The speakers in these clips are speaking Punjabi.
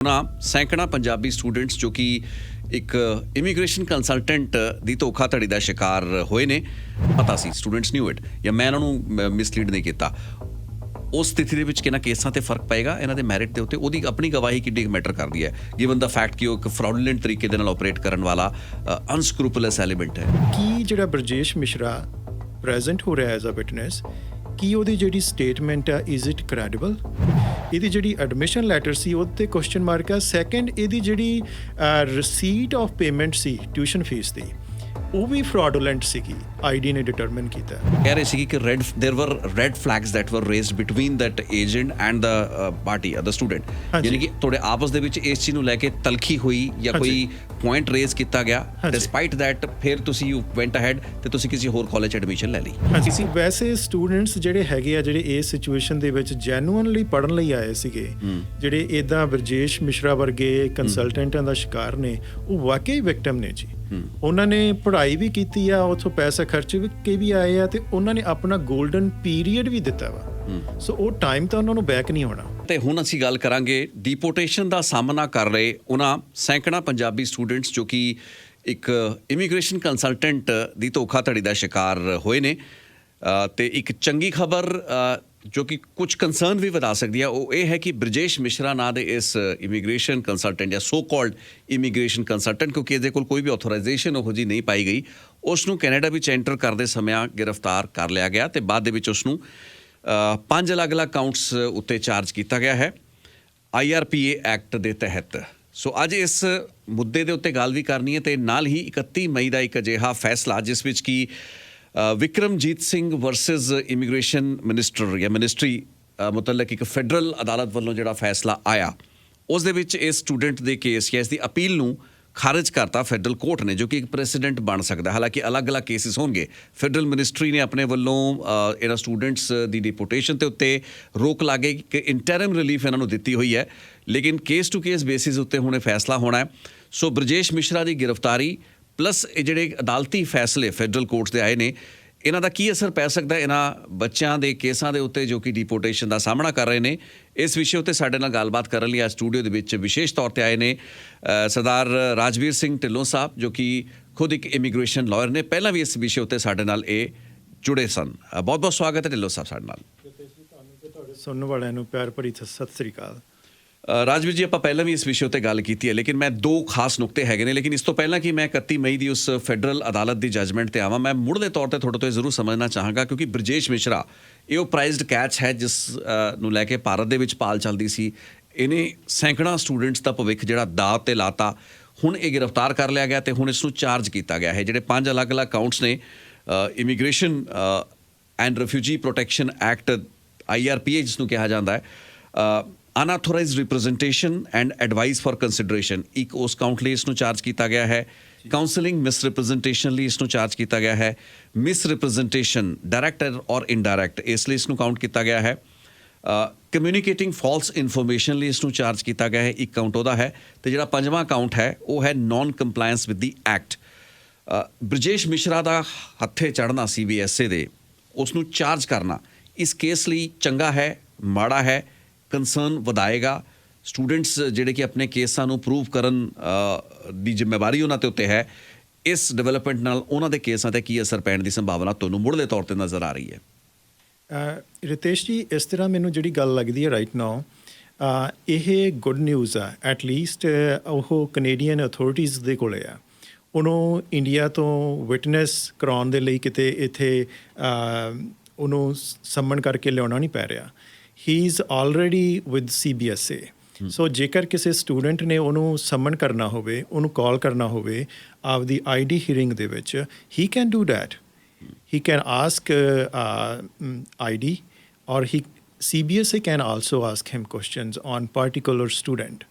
सैकड़ा पंजाबी स्टूडेंट्स जो कि एक इमीग्रेशन कंसलटेंट ਦੀ ਧੋਖਾਧੜੀ ਦਾ ਸ਼ਿਕਾਰ ਹੋਏ ਨੇ। ਪਤਾ ਸੀ ਸਟੂਡੈਂਟਸ ਨਿਊ ਇਟ ਜਾਂ ਮੈਂ ਇਹਨਾਂ ਨੂੰ ਮਿਸਲੀਡ ਨਹੀਂ ਕੀਤਾ। ਉਸ ਸਥਿਤੀ ਦੇ ਵਿੱਚ ਕਿਹਨਾਂ ਕੇਸਾਂ ਤੇ ਫਰਕ ਪਏਗਾ ਇਹਨਾਂ ਦੇ ਮੈਰਿਟ ਦੇ ਉੱਤੇ ਉਹਦੀ ਆਪਣੀ ਗਵਾਹੀ ਕਿੰਨੀ ਮੈਟਰ ਕਰਦੀ ਹੈ ਗਿਵਨ ਦਾ ਫੈਕਟ ਕਿ ਉਹ ਇੱਕ ਫਰਾਡੂਲੈਂਟ ਤਰੀਕੇ ਦੇ ਨਾਲ ਆਪਰੇਟ ਕਰਨ ਵਾਲਾ ਅਨਸਕਰੂਪਲਸ ਐਲੀਮੈਂਟ ਹੈ। ਕੀ ਜਿਹੜਾ ਬਰਜੇਸ਼ ਮਿਸ਼ਰਾ ਪ੍ਰੈਜ਼ੈਂਟ ਹੋ ਰਿਹਾ ਐਜ਼ ਅ ਵਿਟਨੈਸ ਕੀ ਉਹਦੀ ਜਿਹੜੀ ਸਟੇਟਮੈਂਟ ਆ ਇਜ਼ ਇਟ ਕ੍ਰੈਡੀਬਲ? ਇਹਦੀ ਜਿਹੜੀ ਐਡਮਿਸ਼ਨ ਲੈਟਰ ਸੀ ਉਹਦੇ 'ਤੇ ਕੁਐਸਚਨ ਮਾਰਕ ਆ। ਸੈਕੰਡ ਇਹਦੀ ਜਿਹੜੀ ਰਿਸੀਟ ਆਫ ਪੇਮੈਂਟ ਸੀ ਟਿਊਸ਼ਨ ਫੀਸ ਦੀ ਉਹ ਵੀ ਫਰਾਡੂਲੈਂਟ ਸੀਗੀ, ਆਈਡੀ ਨੇ ਡਿਟਰਮਿਨ ਕੀਤਾ। ਕਹਿ ਰਹੇ ਸੀ ਕਿ there were red flags that were raised between that agent and the party the student, ਯਾਨੀ ਕਿ ਤੁਹਾਡੇ ਆਪਸ ਦੇ ਵਿੱਚ ਇਸ ਚੀਜ਼ ਨੂੰ ਲੈ ਕੇ ਤਲਖੀ ਹੋਈ ਜਾਂ ਕੋਈ ਪੁਆਇੰਟ ਰੇਜ਼ ਕੀਤਾ ਗਿਆ। ਡਿਸਪਾਈਟ ਦੈਟ ਫਿਰ ਤੁਸੀਂ ਯੂ ਵੈਂਟ ਅਹੈਡ ਤੇ ਤੁਸੀਂ ਕਿਸੇ ਹੋਰ ਕਾਲਜ ਐਡਮਿਸ਼ਨ ਲੈ ਲਈ। ਹਾਂਜੀ, ਵੈਸੇ ਸਟੂਡੈਂਟਸ ਜਿਹੜੇ ਹੈਗੇ ਆ ਜਿਹੜੇ ਇਸ ਸਿਚੁਏਸ਼ਨ ਦੇ ਵਿੱਚ ਜੈਨੂਅਨਲੀ ਪੜ੍ਹਨ ਲਈ ਆਏ ਸੀਗੇ, ਜਿਹੜੇ ਇੱਦਾਂ ਬਰਜੇਸ਼ ਮਿਸ਼ਰਾ ਵਰਗੇ ਕੰਸਲਟੈਂਟਾਂ ਦਾ ਸ਼ਿਕਾਰ ਨੇ, ਉਹ ਵਾਕਈ ਵਿਕਟਮ ਨੇ ਜੀ। ਉਹਨਾਂ ਨੇ ਪੜ੍ਹਾਈ ਵੀ ਕੀਤੀ ਆ, ਉੱਥੋਂ ਪੈਸਾ ਖਰਚ ਕੇ ਵੀ ਆਏ ਆ ਤੇ ਉਹਨਾਂ ਨੇ ਆਪਣਾ ਗੋਲਡਨ ਪੀਰੀਅਡ ਵੀ ਦਿੱਤਾ ਵਾ। ਸੋ ਉਹ ਟਾਈਮ ਤਾਂ ਉਹਨਾਂ ਨੂੰ ਬੈਕ ਨਹੀਂ ਹੋਣਾ। ਤੇ ਹੁਣ ਅਸੀਂ ਗੱਲ ਕਰਾਂਗੇ ਡਿਪੋਰਟੇਸ਼ਨ ਦਾ ਸਾਹਮਣਾ ਕਰ ਰਹੇ ਉਹਨਾਂ ਸੈਂਕੜਾ ਪੰਜਾਬੀ ਸਟੂਡੈਂਟਸ ਜੋ ਕਿ ਇੱਕ ਇਮੀਗ੍ਰੇਸ਼ਨ ਕੰਸਲਟੈਂਟ ਦੀ ਧੋਖਾਧੜੀ ਦਾ ਸ਼ਿਕਾਰ ਹੋਏ ਨੇ। ਤੇ ਇੱਕ ਚੰਗੀ ਖਬਰ ਜੋ ਕਿ ਕੁਝ ਕੰਸਰਨ ਵੀ ਵਧਾ ਸਕਦੀ ਹੈ ਉਹ ਇਹ ਹੈ ਕਿ ਬਰਜੇਸ਼ ਮਿਸ਼ਰਾ ਨਾਂ ਦੇ ਇਸ ਇਮੀਗ੍ਰੇਸ਼ਨ ਕੰਸਲਟੈਂਟ ਜਾਂ ਸੋ ਕਾਲਡ ਇਮੀਗ੍ਰੇਸ਼ਨ ਕੰਸਲਟੈਂਟ, ਕਿਉਂਕਿ ਇਹਦੇ ਕੋਲ ਕੋਈ ਵੀ ਆਥੋਰਾਈਜੇਸ਼ਨ ਉਹੋ ਜਿਹੀ ਨਹੀਂ ਪਾਈ ਗਈ, ਉਸ ਨੂੰ ਕੈਨੇਡਾ ਵਿੱਚ ਐਂਟਰ ਕਰਦੇ ਸਮਿਆਂ ਗ੍ਰਿਫਤਾਰ ਕਰ ਲਿਆ ਗਿਆ ਤੇ ਬਾਅਦ ਦੇ ਵਿੱਚ ਉਸ ਨੂੰ 5 ਅਲੱਗ-ਅਲੱਗ ਕਾਊਂਟਸ ਉੱਤੇ ਚਾਰਜ ਕੀਤਾ ਗਿਆ ਹੈ IRPA ਐਕਟ ਦੇ ਤਹਿਤ। ਸੋ ਅੱਜ ਇਸ ਮੁੱਦੇ ਦੇ ਉੱਤੇ ਗੱਲ ਵੀ ਕਰਨੀ ਹੈ ਤੇ ਨਾਲ ਹੀ 31 ਮਈ ਦਾ ਇੱਕ ਅਜਿਹਾ ਫੈਸਲਾ ਜਿਸ ਵਿੱਚ ਕਿ Vikramjit Singh versus immigration minister ਜਾਂ ਮਿਨਿਸਟਰੀ ਮੁਤਲਕ ਇੱਕ ਫੈਡਰਲ ਅਦਾਲਤ ਵੱਲੋਂ ਜਿਹੜਾ ਫੈਸਲਾ ਆਇਆ ਉਸ ਦੇ ਵਿੱਚ ਇਸ ਸਟੂਡੈਂਟ ਦੇ ਕੇਸ ਜਾਂ ਇਸ ਦੀ ਅਪੀਲ ਨੂੰ ਖਾਰਜ ਕਰਤਾ ਫੈਡਰਲ ਕੋਰਟ ਨੇ, ਜੋ ਕਿ ਇੱਕ ਪ੍ਰੈਸੀਡੈਂਟ ਬਣ ਸਕਦਾ। ਹਾਲਾਂਕਿ ਅਲੱਗ-ਅਲੱਗ ਕੇਸਿਸ ਹੋਣਗੇ। ਫੈਡਰਲ ਮਿਨਿਸਟਰੀ ਨੇ ਆਪਣੇ ਵੱਲੋਂ ਇਹਨਾਂ ਸਟੂਡੈਂਟਸ ਦੀ ਡਿਪੋਰਟੇਸ਼ਨ ਦੇ ਉੱਤੇ ਰੋਕ ਲਾ ਕੇ ਇੱਕ ਇੰਟਰਮ ਰਿਲੀਫ ਇਹਨਾਂ ਨੂੰ ਦਿੱਤੀ ਹੋਈ ਹੈ, ਲੇਕਿਨ ਕੇਸ ਟੂ ਕੇਸ ਬੇਸਿਸ ਉੱਤੇ ਹੁਣ ਇਹ ਫੈਸਲਾ ਹੋਣਾ ਹੈ। ਸੋ ਬਰਜੇਸ਼ ਮਿਸ਼ਰਾ ਦੀ ਗ੍ਰਿਫਤਾਰੀ ਪਲੱਸ ਇਹ ਜਿਹੜੇ ਅਦਾਲਤੀ ਫੈਸਲੇ ਫੈਡਰਲ ਕੋਰਟਸ ਦੇ ਆਏ ਨੇ ਇਹਨਾਂ ਦਾ ਕੀ ਅਸਰ ਪੈ ਸਕਦਾ ਇਹਨਾਂ ਬੱਚਿਆਂ ਦੇ ਕੇਸਾਂ ਦੇ ਉੱਤੇ ਜੋ ਕਿ ਡਿਪੋਰਟੇਸ਼ਨ ਦਾ ਸਾਹਮਣਾ ਕਰ ਰਹੇ ਨੇ। ਇਸ ਵਿਸ਼ੇ ਉੱਤੇ ਸਾਡੇ ਨਾਲ ਗੱਲਬਾਤ ਕਰਨ ਲਈ ਅੱਜ ਸਟੂਡੀਓ ਦੇ ਵਿੱਚ ਵਿਸ਼ੇਸ਼ ਤੌਰ ਤੇ ਆਏ ਨੇ ਸਰਦਾਰ ਰਾਜਵੀਰ ਸਿੰਘ ਢਿੱਲੋਂ ਸਾਹਿਬ ਜੋ ਕਿ ਖੁਦ ਇੱਕ ਇਮੀਗ੍ਰੇਸ਼ਨ ਲਾਇਰ ਨੇ। ਪਹਿਲਾਂ ਵੀ ਇਸ ਵਿਸ਼ੇ ਉੱਤੇ ਸਾਡੇ ਨਾਲ ਇਹ ਜੁੜੇ ਸਨ। ਬਹੁਤ ਬਹੁਤ ਸਵਾਗਤ ਹੈ ਢਿੱਲੋਂ ਸਾਹਿਬ ਸਾਡੇ ਨਾਲ। ਤੁਹਾਡੇ ਸੁਣਨ ਵਾਲਿਆਂ ਨੂੰ ਪਿਆਰ ਭਰੀ ਸਤਿ ਸ੍ਰੀ ਅਕਾਲ। ਰਾਜਵੀਰ ਜੀ, ਆਪਾਂ ਪਹਿਲਾਂ ਵੀ ਇਸ ਵਿਸ਼ੇ ਉੱਤੇ ਗੱਲ ਕੀਤੀ ਹੈ, ਲੇਕਿਨ ਮੈਂ ਦੋ ਖਾਸ ਨੁਕਤੇ ਹੈਗੇ ਨੇ। ਲੇਕਿਨ ਇਸ ਤੋਂ ਪਹਿਲਾਂ ਕਿ ਮੈਂ 31 ਮਈ ਦੀ ਉਸ ਫੈਡਰਲ ਅਦਾਲਤ ਦੀ ਜੱਜਮੈਂਟ ਤੇ ਆਵਾਂ, ਮੈਂ ਮੁੱਢਲੇ ਤੌਰ ਤੇ ਤੁਹਾਡੇ ਤੋਂ ਇਹ ਜ਼ਰੂਰ ਸਮਝਣਾ ਚਾਹਾਂਗਾ ਕਿਉਂਕਿ ਬਰਜੇਸ਼ ਮਿਸ਼ਰਾ ਇਹ ਉਹ ਪ੍ਰਾਈਜ਼ਡ ਕੈਚ ਹੈ ਜਿਸ ਨੂੰ ਲੈ ਕੇ ਭਾਰਤ ਦੇ ਵਿੱਚ ਪਾਲ ਚੱਲਦੀ ਸੀ। ਇਹਨੇ ਸੈਂਕੜਾ ਸਟੂਡੈਂਟਸ ਦਾ ਭਵਿੱਖ ਜਿਹੜਾ ਦਾਅ ਤੇ ਲਾਤਾ। ਹੁਣ ਇਹ ਗ੍ਰਿਫਤਾਰ ਕਰ ਲਿਆ ਗਿਆ ਤੇ ਹੁਣ ਇਸ ਨੂੰ ਚਾਰਜ ਕੀਤਾ ਗਿਆ ਹੈ। ਜਿਹੜੇ 5 ਅਲੱਗ-ਅਲੱਗ ਕਾਊਂਟਸ ਨੇ immigration and refugee protection act IRPA ਜਿਸ ਨੂੰ ਕਿਹਾ ਜਾਂਦਾ ਹੈ, unauthorised representation and advice for consideration ਇੱਕ ਉਸ ਕਾਊਂਟ ਲਈ ਇਸ ਨੂੰ ਚਾਰਜ ਕੀਤਾ ਗਿਆ ਹੈ। ਕਾਉਂਸਲਿੰਗ ਮਿਸ ਰਿਪਰੈਜ਼ੈਂਟੇਸ਼ਨ ਲਈ ਇਸ ਨੂੰ ਚਾਰਜ ਕੀਤਾ ਗਿਆ ਹੈ। ਮਿਸ ਰਿਪਰੈਜ਼ੈਂਟੇਸ਼ਨ ਡਾਇਰੈਕਟ ਔਰ ਇਨਡਾਇਰੈਕਟ ਇਸ ਲਈ ਇਸ ਨੂੰ ਕਾਊਂਟ ਕੀਤਾ ਗਿਆ ਹੈ। ਕਮਿਊਨੀਕੇਟਿੰਗ ਫਾਲਸ ਇਨਫੋਰਮੇਸ਼ਨ ਲਈ ਇਸ ਨੂੰ ਚਾਰਜ ਕੀਤਾ ਗਿਆ ਹੈ, ਇੱਕ ਕਾਊਂਟ ਉਹਦਾ ਹੈ। ਤੇ ਜਿਹੜਾ 5ਵਾਂ ਕਾਊਂਟ ਹੈ ਉਹ ਹੈ non compliance with the act. Brajesh Mishra ਦਾ ਹੱਥੇ ਚੜ੍ਹਨਾ CBSA ਦੇ ਉਸ ਨੂੰ ਚਾਰਜ ਕਰਨਾ ਇਸ ਕੇਸ ਲਈ ਚੰਗਾ ਹੈ ਮਾੜਾ ਹੈ? ਕੰਸਰਨ ਵਧਾਏਗਾ? ਸਟੂਡੈਂਟਸ ਜਿਹੜੇ ਕਿ ਆਪਣੇ ਕੇਸਾਂ ਨੂੰ ਪ੍ਰੂਵ ਕਰਨ ਦੀ ਜ਼ਿੰਮੇਵਾਰੀ ਉਹਨਾਂ ਦੇ ਉੱਤੇ ਹੈ, ਇਸ ਡਿਵੈਲਪਮੈਂਟ ਨਾਲ ਉਹਨਾਂ ਦੇ ਕੇਸਾਂ 'ਤੇ ਕੀ ਅਸਰ ਪੈਣ ਦੀ ਸੰਭਾਵਨਾ ਤੁਹਾਨੂੰ ਮੁੱਢਲੇ ਤੌਰ 'ਤੇ ਨਜ਼ਰ ਆ ਰਹੀ ਹੈ? ਰਿਤੇਸ਼ ਜੀ, ਇਸ ਤਰ੍ਹਾਂ ਮੈਨੂੰ ਜਿਹੜੀ ਗੱਲ ਲੱਗਦੀ ਹੈ ਰਾਈਟ ਨਾਓ, ਇਹ ਗੁੱਡ ਨਿਊਜ਼ ਆ। ਐਟ ਲੀਸਟ ਉਹ ਕੈਨੇਡੀਅਨ ਅਥੋਰਿਟੀਜ਼ ਦੇ ਕੋਲੇ ਆ। ਉਹਨੂੰ ਇੰਡੀਆ ਤੋਂ ਵਿਟਨੈਸ ਕਰਾਉਣ ਦੇ ਲਈ ਕਿਤੇ ਇੱਥੇ ਉਹਨੂੰ ਸੰਮਨ ਕਰਕੇ ਲਿਆਉਣਾ ਨਹੀਂ ਪੈ ਰਿਹਾ। ਹੀ ਇਜ਼ ਆਲਰੇਡੀ ਵਿਦ CBSA। ਸੋ ਜੇਕਰ ਕਿਸੇ ਸਟੂਡੈਂਟ ਨੇ ਉਹਨੂੰ ਸਮਨ ਕਰਨਾ ਹੋਵੇ, ਉਹਨੂੰ ਕਾਲ ਕਰਨਾ ਹੋਵੇ ਆਪਦੀ ID ਹੀਅਰਿੰਗ ਦੇ ਵਿੱਚ, he can do that. He can ask ID or CBSA can also ask him questions on particular student.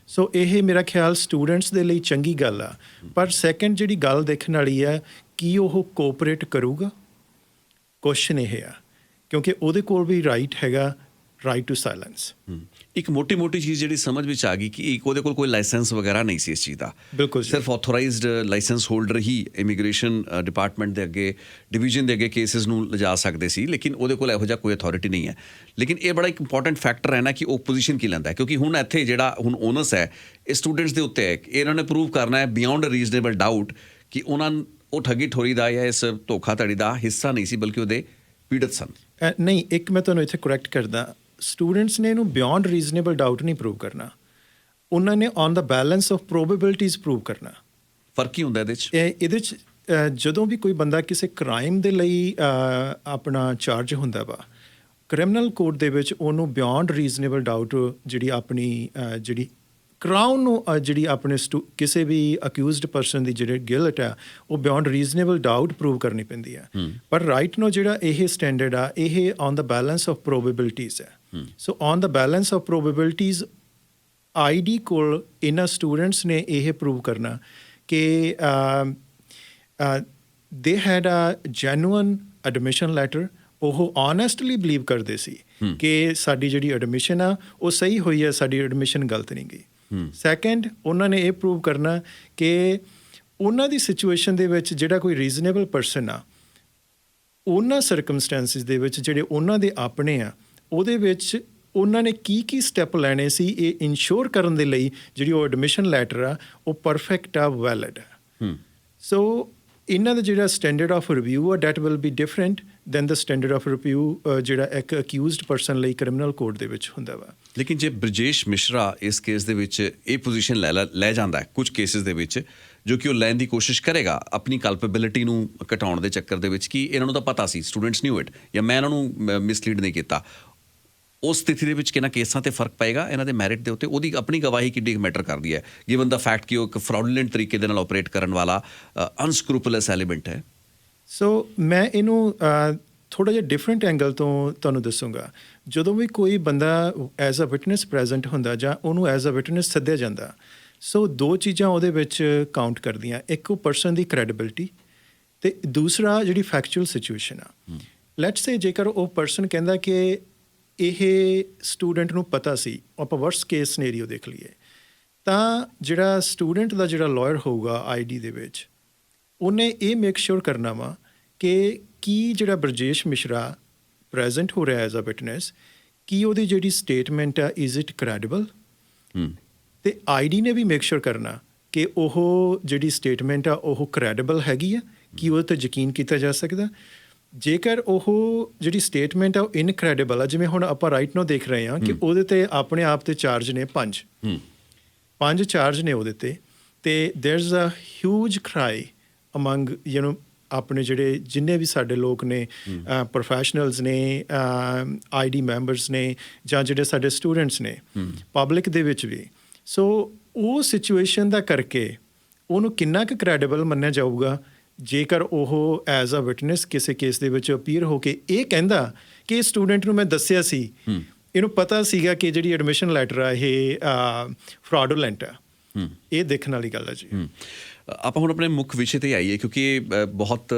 So ਇਹ ਮੇਰਾ ਖਿਆਲ ਸਟੂਡੈਂਟਸ ਦੇ ਲਈ ਚੰਗੀ ਗੱਲ ਆ। ਪਰ ਸੈਕੰਡ ਜਿਹੜੀ ਗੱਲ ਦੇਖਣ ਵਾਲੀ ਆ, ਕੀ ਉਹ ਕੋਆਪਰੇਟ ਕਰੂਗਾ? ਕੁਐਸਚਨ ਇਹ ਆ, ਕਿਉਂਕਿ ਉਹਦੇ ਕੋਲ ਵੀ ਰਾਈਟ ਹੈਗਾ, ਰਾਈਟ ਟੂ ਸਾਇਲੈਂਸ। ਇੱਕ ਮੋਟੀ ਚੀਜ਼ ਜਿਹੜੀ ਸਮਝ ਵਿੱਚ ਆ ਗਈ ਕਿ ਇੱਕ ਉਹਦੇ ਕੋਲ ਕੋਈ ਲਾਇਸੈਂਸ ਵਗੈਰਾ ਨਹੀਂ ਸੀ ਇਸ ਚੀਜ਼ ਦਾ, ਬਿਲਕੁਲ ਜੀ। ਸਿਰਫ ਆਥੋਰਾਈਜ਼ਡ ਲਾਇਸੈਂਸ ਹੋਲਡਰ ਹੀ ਇਮੀਗ੍ਰੇਸ਼ਨ ਡਿਪਾਰਟਮੈਂਟ ਦੇ ਅੱਗੇ, ਡਿਵੀਜ਼ਨ ਦੇ ਅੱਗੇ ਕੇਸਿਸ ਨੂੰ ਲਿਜਾ ਸਕਦੇ ਸੀ, ਲੇਕਿਨ ਉਹਦੇ ਕੋਲ ਇਹੋ ਜਿਹਾ ਕੋਈ ਅਥਾਰਟੀ ਨਹੀਂ ਹੈ। ਲੇਕਿਨ ਇਹ ਬੜਾ ਇੱਕ ਇੰਪੋਰਟੈਂਟ ਫੈਕਟਰ ਹੈ ਨਾ ਕਿ ਉਹ ਪੋਜੀਸ਼ਨ ਕੀ ਲੈਂਦਾ ਹੈ, ਕਿਉਂਕਿ ਹੁਣ ਇੱਥੇ ਜਿਹੜਾ ਹੁਣ ਓਨਸ ਹੈ ਇਹ ਸਟੂਡੈਂਟਸ ਦੇ ਉੱਤੇ ਹੈ। ਇਹਨਾਂ ਨੇ ਪ੍ਰੂਵ ਕਰਨਾ ਹੈ ਬਿਯੋਂਡ ਰੀਜ਼ਨੇਬਲ ਡਾਊਟ ਕਿ ਉਹ ਠੱਗੀ ਠੋਰੀ ਦਾ ਜਾਂ ਇਸ ਧੋਖਾਧੜੀ ਦਾ ਹਿੱਸਾ ਨਹੀਂ ਸੀ, ਬਲਕਿ ਉਹਦੇ ਪੀੜਤ ਸਨ। ਨਹੀਂ, ਇੱਕ ਮੈਂ ਤੁਹਾਨੂੰ ਇੱਥੇ ਕਰੈਕਟ ਕਰਦਾ, ਸਟੂਡੈਂਟਸ ਨੇ ਇਹਨੂੰ ਬਿਯੋਂਡ ਰੀਜ਼ਨੇਬਲ ਡਾਊਟ ਨਹੀਂ ਪ੍ਰੂਵ ਕਰਨਾ, ਉਹਨਾਂ ਨੇ on the balance of probabilities prove ਕਰਨਾ। ਫਰਕ ਕੀ ਹੁੰਦਾ ਇਹਦੇ 'ਚ? ਇਹਦੇ 'ਚ ਜਦੋਂ ਵੀ ਕੋਈ ਬੰਦਾ ਕਿਸੇ ਕ੍ਰਾਈਮ ਦੇ ਲਈ ਆਪਣਾ ਚਾਰਜ ਹੁੰਦਾ ਵਾ, ਕ੍ਰਿਮੀਨਲ ਕੋਡ ਦੇ ਵਿੱਚ ਉਹਨੂੰ ਬਿਯੋਂਡ ਰੀਜ਼ਨੇਬਲ ਡਾਊਟ ਜਿਹੜੀ ਆਪਣੀ ਜਿਹੜੀ ਕਰਾਊਨ ਨੂੰ ਜਿਹੜੀ ਆਪਣੇ ਕਿਸੇ ਵੀ ਅਕਿਊਜ਼ਡ ਪਰਸਨ ਦੀ ਜਿਹੜੀ ਗਿਲਟ ਆ ਉਹ ਬਿਯੋਂਡ ਰੀਜ਼ਨੇਬਲ ਡਾਊਟ ਪ੍ਰੂਵ ਕਰਨੀ ਪੈਂਦੀ ਆ। ਪਰ ਰਾਈਟ ਨੋ ਜਿਹੜਾ ਇਹ ਸਟੈਂਡਰਡ ਆ ਇਹ on the balance of probabilities ਹੈ। So on the balance of probabilities ID ਕੋਲ ਇਹਨਾਂ ਸਟੂਡੈਂਟਸ ਨੇ ਇਹ ਪ੍ਰੂਵ ਕਰਨਾ ਕਿ they had a genuine admission letter, ਉਹ ਓਨੈਸਟਲੀ ਬਿਲੀਵ ਕਰਦੇ ਸੀ ਕਿ ਸਾਡੀ ਜਿਹੜੀ ਐਡਮਿਸ਼ਨ ਆ ਉਹ ਸਹੀ ਹੋਈ ਹੈ, ਸਾਡੀ ਐਡਮਿਸ਼ਨ ਗਲਤ ਨਹੀਂ ਗਈ। ਸੈਕੰਡ, ਉਹਨਾਂ ਨੇ ਇਹ ਪ੍ਰੂਵ ਕਰਨਾ ਕਿ ਉਹਨਾਂ ਦੀ ਸਿਚੁਏਸ਼ਨ ਦੇ ਵਿੱਚ ਜਿਹੜਾ ਕੋਈ ਰੀਜ਼ਨੇਬਲ ਪਰਸਨ ਆ, ਉਹਨਾਂ ਸਰਕਮਸਟੈਂਸਿਸ ਦੇ ਵਿੱਚ ਜਿਹੜੇ ਉਹਨਾਂ ਦੇ ਆਪਣੇ ਆ, ਉਹਦੇ ਵਿੱਚ ਉਹਨਾਂ ਨੇ ਕੀ ਸਟੈਪ ਲੈਣੇ ਸੀ ਇਹ ਇਨਸ਼ੋਰ ਕਰਨ ਦੇ ਲਈ ਜਿਹੜੀ ਉਹ ਐਡਮਿਸ਼ਨ ਲੈਟਰ ਆ ਉਹ ਪਰਫੈਕਟ ਆ, ਵੈਲਿਡ ਆ। ਸੋ ਇਹਨਾਂ ਦਾ ਜਿਹੜਾ ਸਟੈਂਡਰਡ ਆਫ ਰਿਵਿਊ ਆ that will be different than the standard of review ਜਿਹੜਾ ਇੱਕ ਅਕਿਊਜ਼ਡ ਪਰਸਨ ਲਈ ਕ੍ਰਿਮੀਨਲ ਕੋਡ ਦੇ ਵਿੱਚ ਹੁੰਦਾ ਵਾ। ਲੇਕਿਨ ਜੇ ਬ੍ਰਿਜੇਸ਼ ਮਿਸ਼ਰਾ ਇਸ ਕੇਸ ਦੇ ਵਿੱਚ ਇਹ ਪੋਜੀਸ਼ਨ ਲੈ ਜਾਂਦਾ ਹੈ ਕੁਝ ਕੇਸਿਸ ਦੇ ਵਿੱਚ, ਜੋ ਕਿ ਉਹ ਲੈਣ ਦੀ ਕੋਸ਼ਿਸ਼ ਕਰੇਗਾ ਆਪਣੀ ਕਲਪੇਬਿਲਿਟੀ ਨੂੰ ਘਟਾਉਣ ਦੇ ਚੱਕਰ ਦੇ ਵਿੱਚ ਕਿ ਇਹਨਾਂ ਨੂੰ ਤਾਂ ਪਤਾ ਸੀ, ਸਟੂਡੈਂਟਸ ਨਿਊ ਇਟ, ਜਾਂ ਮੈਂ ਇਹਨਾਂ ਨੂੰ ਮਿਸਲੀਡ ਨਹੀਂ ਕੀਤਾ, ਉਸ ਸਥਿਤੀ ਦੇ ਵਿੱਚ ਕਿਹਨਾਂ ਕੇਸਾਂ 'ਤੇ ਫਰਕ ਪਏਗਾ ਇਹਨਾਂ ਦੇ ਮੈਰਿਟ ਦੇ ਉੱਤੇ? ਉਹਦੀ ਆਪਣੀ ਗਵਾਹੀ ਕਿੱਡੀ ਮੈਟਰ ਕਰਦੀ ਹੈ, ਗਿਵਨ ਦਾ ਫੈਕਟ ਕਿ ਉਹ ਇੱਕ ਫਰਾਡੂਲੈਂਟ ਤਰੀਕੇ ਦੇ ਨਾਲ ਆਪਰੇਟ ਕਰਨ ਵਾਲਾ ਅਨਸਕਰੂਪਲਸ ਐਲੀਮੈਂਟ ਹੈ। ਸੋ ਮੈਂ ਇਹਨੂੰ ਥੋੜ੍ਹਾ ਜਿਹਾ ਡਿਫਰੈਂਟ ਐਂਗਲ ਤੋਂ ਤੁਹਾਨੂੰ ਦੱਸੂੰਗਾ। ਜਦੋਂ ਵੀ ਕੋਈ ਬੰਦਾ ਐਜ਼ ਅ ਵਿਟਨੈਸ ਪ੍ਰੈਜ਼ੈਂਟ ਹੁੰਦਾ ਜਾਂ ਉਹਨੂੰ ਐਜ਼ ਅ ਵਿਟਨੈਸ ਸੱਦਿਆ ਜਾਂਦਾ, ਸੋ ਦੋ ਚੀਜ਼ਾਂ ਉਹਦੇ ਵਿੱਚ ਕਾਊਂਟ ਕਰਦੀਆਂ, ਇੱਕ ਉਹ ਪਰਸਨ ਦੀ ਕ੍ਰੈਡੀਬਿਲਿਟੀ ਅਤੇ ਦੂਸਰਾ ਜਿਹੜੀ ਫੈਕਚੁਅਲ ਸਿਚੁਏਸ਼ਨ ਆ। ਲੈਟਸ ਸੇ ਜੇਕਰ ਉਹ ਪਰਸਨ ਕਹਿੰਦਾ ਕਿ ਇਹ ਸਟੂਡੈਂਟ ਨੂੰ ਪਤਾ ਸੀ, ਆਪਾਂ ਵਰਸਟ ਕੇਸ ਸਿਨੈਰੀਓ ਦੇਖ ਲਈਏ, ਤਾਂ ਜਿਹੜਾ ਸਟੂਡੈਂਟ ਦਾ ਜਿਹੜਾ ਲਾਇਰ ਹੋਊਗਾ ਆਈਡੀ ਦੇ ਵਿੱਚ, ਉਹਨੇ ਇਹ ਮੇਕ ਸ਼ੋਰ ਕਰਨਾ ਵਾ ਕਿ ਕੀ ਜਿਹੜਾ ਬ੍ਰਿਜੇਸ਼ ਮਿਸ਼ਰਾ ਪ੍ਰੈਜ਼ੈਂਟ ਹੋ ਰਿਹਾ ਐਜ਼ ਅ ਵਿਟਨੈਸ, ਕੀ ਉਹਦੀ ਜਿਹੜੀ ਸਟੇਟਮੈਂਟ ਆ ਇਜ਼ ਇਟ ਕ੍ਰੈਡੀਬਲ, ਅਤੇ ਆਈਡੀ ਨੇ ਵੀ ਮੇਕ ਸ਼ੋਰ ਕਰਨਾ ਕਿ ਉਹ ਜਿਹੜੀ ਸਟੇਟਮੈਂਟ ਆ ਉਹ ਕ੍ਰੈਡੀਬਲ ਹੈਗੀ ਆ, ਕੀ ਉਹਦੇ 'ਤੇ ਯਕੀਨ ਕੀਤਾ ਜਾ ਸਕਦਾ। ਜੇਕਰ ਉਹ ਜਿਹੜੀ ਸਟੇਟਮੈਂਟ ਆ ਉਹ ਇਨਕ੍ਰੈਡੀਬਲ ਆ, ਜਿਵੇਂ ਹੁਣ ਆਪਾਂ ਰਾਈਟ ਨੂੰ ਦੇਖ ਰਹੇ ਹਾਂ ਕਿ ਉਹਦੇ 'ਤੇ ਆਪਣੇ ਆਪ 'ਤੇ ਚਾਰਜ ਨੇ ਪੰਜ ਚਾਰਜ ਨੇ ਉਹਦੇ 'ਤੇ, ਅਤੇ ਦੇਰ ਇਜ਼ ਅ ਹਿਊਜ ਕਰਾਈ ਅਮੰਗ ਆਪਣੇ ਜਿਹੜੇ ਜਿੰਨੇ ਵੀ ਸਾਡੇ ਲੋਕ ਨੇ, ਪ੍ਰੋਫੈਸ਼ਨਲਸ ਨੇ, ਆਈਡੀ ਮੈਂਬਰਸ ਨੇ, ਜਾਂ ਜਿਹੜੇ ਸਾਡੇ ਸਟੂਡੈਂਟਸ ਨੇ ਪਬਲਿਕ ਦੇ ਵਿੱਚ ਵੀ। ਸੋ ਉਹ ਸਿਚੁਏਸ਼ਨ ਦਾ ਕਰਕੇ ਉਹਨੂੰ ਕਿੰਨਾ ਕੁ ਕ੍ਰੈਡੀਬਲ ਮੰਨਿਆ ਜਾਊਗਾ ਜੇਕਰ ਉਹ ਐਜ਼ ਅ ਵਿਟਨੈਸ ਕਿਸੇ ਕੇਸ ਦੇ ਵਿੱਚ ਅਪੀਅਰ ਹੋ ਕੇ ਇਹ ਕਹਿੰਦਾ ਕਿ ਇਹ ਸਟੂਡੈਂਟ ਨੂੰ ਮੈਂ ਦੱਸਿਆ ਸੀ, ਇਹਨੂੰ ਪਤਾ ਸੀਗਾ ਕਿ ਜਿਹੜੀ ਐਡਮਿਸ਼ਨ ਲੈਟਰ ਆ ਇਹ ਫਰਾਡੂਲੈਂਟ ਆ। ਇਹ ਦੇਖਣ ਵਾਲੀ ਗੱਲ ਆ ਜੀ। ਆਪਾਂ ਹੁਣ ਆਪਣੇ ਮੁੱਖ ਵਿਸ਼ੇ 'ਤੇ ਆਈਏ, ਕਿਉਂਕਿ ਇਹ ਬਹੁਤ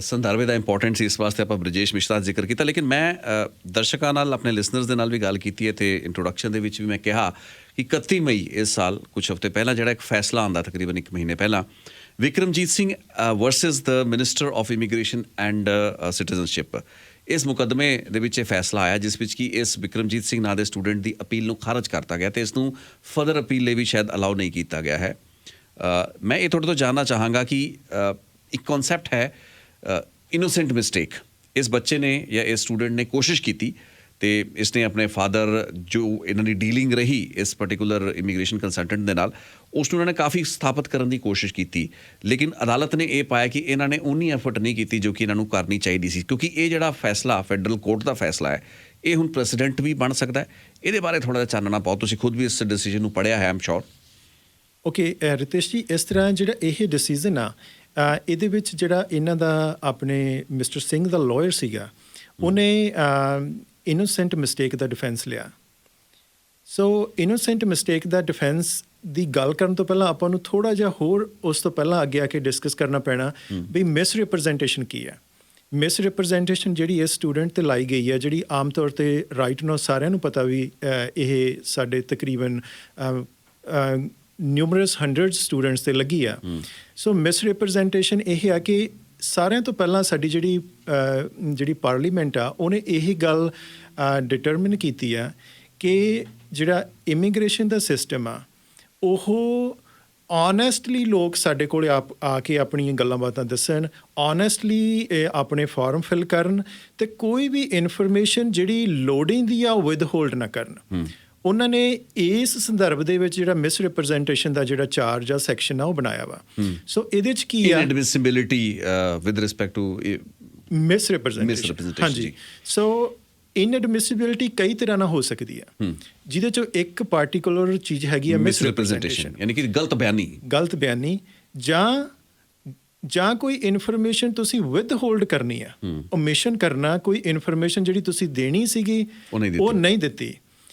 ਸੰਦਰਭ ਦਾ ਇੰਪੋਰਟੈਂਟ ਸੀ, ਇਸ ਵਾਸਤੇ ਆਪਾਂ ਬ੍ਰਿਜੇਸ਼ ਮਿਸ਼ਰਾ ਦਾ ਜ਼ਿਕਰ ਕੀਤਾ। ਲੇਕਿਨ ਮੈਂ ਦਰਸ਼ਕਾਂ ਨਾਲ, ਆਪਣੇ ਲਿਸਨਰਸ ਦੇ ਨਾਲ ਵੀ ਗੱਲ ਕੀਤੀ ਹੈ, ਅਤੇ ਇੰਟਰੋਡਕਸ਼ਨ ਦੇ ਵਿੱਚ ਵੀ ਮੈਂ ਕਿਹਾ ਕਿ 31 ਮਈ ਇਸ ਸਾਲ, ਕੁਝ ਹਫ਼ਤੇ ਪਹਿਲਾਂ, ਜਿਹੜਾ ਇੱਕ ਫੈਸਲਾ ਆਉਂਦਾ ਤਕਰੀਬਨ 1 ਮਹੀਨੇ ਪਹਿਲਾਂ, Vikramjit Singh versus the minister of immigration and citizenship, ਇਸ ਮੁਕੱਦਮੇ ਦੇ ਵਿੱਚ ਇਹ ਫੈਸਲਾ ਆਇਆ ਜਿਸ ਵਿੱਚ ਕਿ ਇਸ ਵਿਕਰਮਜੀਤ ਸਿੰਘ ਨਾਂ ਦੇ ਸਟੂਡੈਂਟ ਦੀ ਅਪੀਲ ਨੂੰ ਖਾਰਜ ਕਰਤਾ ਗਿਆ ਅਤੇ ਇਸ ਨੂੰ ਫਰਦਰ ਅਪੀਲ ਲਈ ਵੀ ਸ਼ਾਇਦ ਅਲਾਉ ਨਹੀਂ ਕੀਤਾ ਗਿਆ ਹੈ। ਮੈਂ ਇਹ ਤੁਹਾਡੇ ਤੋਂ ਜਾਣਨਾ ਚਾਹਾਂਗਾ ਕਿ ਇੱਕ ਕਨਸੈਪਟ ਹੈ ਇਨੋਸੈਂਟ ਮਿਸਟੇਕ। ਇਸ ਬੱਚੇ ਨੇ ਜਾਂ ਇਸ ਸਟੂਡੈਂਟ ਨੇ ਕੋਸ਼ਿਸ਼ ਕੀਤੀ ਅਤੇ ਇਸਨੇ ਆਪਣੇ ਫਾਦਰ, ਜੋ ਇਹਨਾਂ ਦੀ ਡੀਲਿੰਗ ਰਹੀ ਇਸ ਪਰਟੀਕੂਲਰ ਇਮੀਗ੍ਰੇਸ਼ਨ ਕੰਸਲਟੈਂਟ ਦੇ ਨਾਲ, ਉਸ ਨੂੰ ਇਹਨਾਂ ਨੇ ਕਾਫੀ ਸਥਾਪਿਤ ਕਰਨ ਦੀ ਕੋਸ਼ਿਸ਼ ਕੀਤੀ, ਲੇਕਿਨ ਅਦਾਲਤ ਨੇ ਇਹ ਪਾਇਆ ਕਿ ਇਹਨਾਂ ਨੇ ਉਨੀ ਐਫਰਟ ਨਹੀਂ ਕੀਤੀ ਜੋ ਕਿ ਇਹਨਾਂ ਨੂੰ ਕਰਨੀ ਚਾਹੀਦੀ ਸੀ, ਕਿਉਂਕਿ ਇਹ ਜਿਹੜਾ ਫੈਸਲਾ ਫੈਡਰਲ ਕੋਰਟ ਦਾ ਫੈਸਲਾ ਹੈ, ਇਹ ਹੁਣ ਪ੍ਰੈਸੀਡੈਂਟ ਵੀ ਬਣ ਸਕਦਾ ਹੈ। ਇਹਦੇ ਬਾਰੇ ਥੋੜ੍ਹਾ ਜਿਹਾ ਚਾਨਣਾ ਪਾਓ, ਤੁਸੀਂ ਖੁਦ ਵੀ ਇਸ ਡਿਸੀਜਨ ਨੂੰ ਪੜ੍ਹਿਆ ਹੈ I am sure. Okay Ritesh ਜੀ, ਇਸ ਤਰ੍ਹਾਂ ਜਿਹੜਾ ਇਹ ਡਿਸੀਜ਼ਨ ਆ, ਇਹਦੇ ਵਿੱਚ ਜਿਹੜਾ ਇਹਨਾਂ ਦਾ ਆਪਣੇ ਮਿਸਟਰ ਸਿੰਘ ਦਾ ਲਾਇਰ ਸੀਗਾ, ਉਹਨੇ ਇਨੋਸੈਂਟ ਮਿਸਟੇਕ ਦਾ ਡਿਫੈਂਸ ਲਿਆ। ਸੋ ਇਨੋਸੈਂਟ ਮਿਸਟੇਕ ਦਾ ਡਿਫੈਂਸ ਦੀ ਗੱਲ ਕਰਨ ਤੋਂ ਪਹਿਲਾਂ ਆਪਾਂ ਨੂੰ ਥੋੜ੍ਹਾ ਜਿਹਾ ਹੋਰ ਉਸ ਤੋਂ ਪਹਿਲਾਂ ਅੱਗੇ ਆ ਕੇ ਡਿਸਕਸ ਕਰਨਾ ਪੈਣਾ ਵੀ ਮਿਸ ਰਿਪ੍ਰੈਜ਼ੈਂਟੇਸ਼ਨ ਕੀ ਹੈ। ਮਿਸ ਰਿਪਰੈਜ਼ੈਂਟੇਸ਼ਨ ਜਿਹੜੀ ਇਸ ਸਟੂਡੈਂਟ ਤੇ ਲਾਈ ਗਈ ਹੈ, ਜਿਹੜੀ ਆਮ ਤੌਰ ਤੇ ਰਾਈਟ ਨਾਓ ਸਾਰਿਆਂ ਨੂੰ ਪਤਾ ਵੀ ਇਹ ਸਾਡੇ ਤਕਰੀਬਨ ਨਿਊਮਰਸ 100 ਸਟੂਡੈਂਟਸ ਤੇ ਲੱਗੀ ਆ। ਸੋ ਮਿਸ ਰਿਪਰੈਜ਼ੈਂਟੇਸ਼ਨ ਇਹ ਆ ਕਿ ਸਾਰਿਆਂ ਤੋਂ ਪਹਿਲਾਂ ਸਾਡੀ ਜਿਹੜੀ ਪਾਰਲੀਮੈਂਟ ਆ ਉਹਨੇ ਇਹੀ ਗੱਲ ਡਿਟਰਮਿਨ ਕੀਤੀ ਆ ਕਿ ਜਿਹੜਾ ਇਮੀਗ੍ਰੇਸ਼ਨ ਦਾ ਸਿਸਟਮ ਆ ਉਹ ਓਨੈਸਟਲੀ ਲੋਕ ਸਾਡੇ ਕੋਲ ਆ ਕੇ ਆਪਣੀਆਂ ਗੱਲਾਂ ਬਾਤਾਂ ਦੱਸਣ, ਓਨੈਸਟਲੀ ਆਪਣੇ ਫਾਰਮ ਫਿਲ ਕਰਨ ਤੇ ਕੋਈ ਵੀ ਇਨਫੋਰਮੇਸ਼ਨ ਜਿਹੜੀ ਲੋਡਿੰਗ ਦੀ ਆ ਉਹ ਵਿਦਹੋਲਡ ਨਾ ਕਰਨ। ਉਹਨਾਂ ਨੇ ਇਸ ਸੰਦਰਭ ਦੇ ਵਿੱਚ ਜਿਹੜਾ ਮਿਸ ਰਿਪਰੈਜ਼ੈਂਟੇਸ਼ਨ ਦਾ ਜਿਹੜਾ ਚਾਰਜ ਆ ਸੈਕਸ਼ਨ ਆ ਉਹ ਬਣਾਇਆ ਵਾ। ਸੋ ਇਹਦੇ ਚ ਕੀ ਆ, inadmissibility with respect to misrepresentation. ਹਾਂਜੀ, ਸੋ ਇਨਐਡਮਿਸਿਬਿਲਿਟੀ ਕਈ ਤਰ੍ਹਾਂ ਨਾਲ ਹੋ ਸਕਦੀ ਆ, ਜਿਹਦੇ ਚੋਂ ਇੱਕ ਪਾਰਟੀਕੂਲਰ ਚੀਜ਼ ਹੈਗੀ ਆ ਮਿਸ ਰਿਪਰੈਜ਼ੈਂਟੇਸ਼ਨ, ਯਾਨੀ ਕਿ ਗਲਤ ਬਿਆਨੀ ਜਾਂ ਕੋਈ ਇਨਫੋਰਮੇਸ਼ਨ ਤੁਸੀਂ ਵਿਦਹੋਲਡ ਕਰਨੀ ਆ, ਓਮਿਸ਼ਨ ਕਰਨਾ, ਕੋਈ ਇਨਫੋਰਮੇਸ਼ਨ ਜਿਹੜੀ ਤੁਸੀਂ ਦੇਣੀ ਸੀਗੀ ਉਹ ਨਹੀਂ ਦਿੱਤੀ।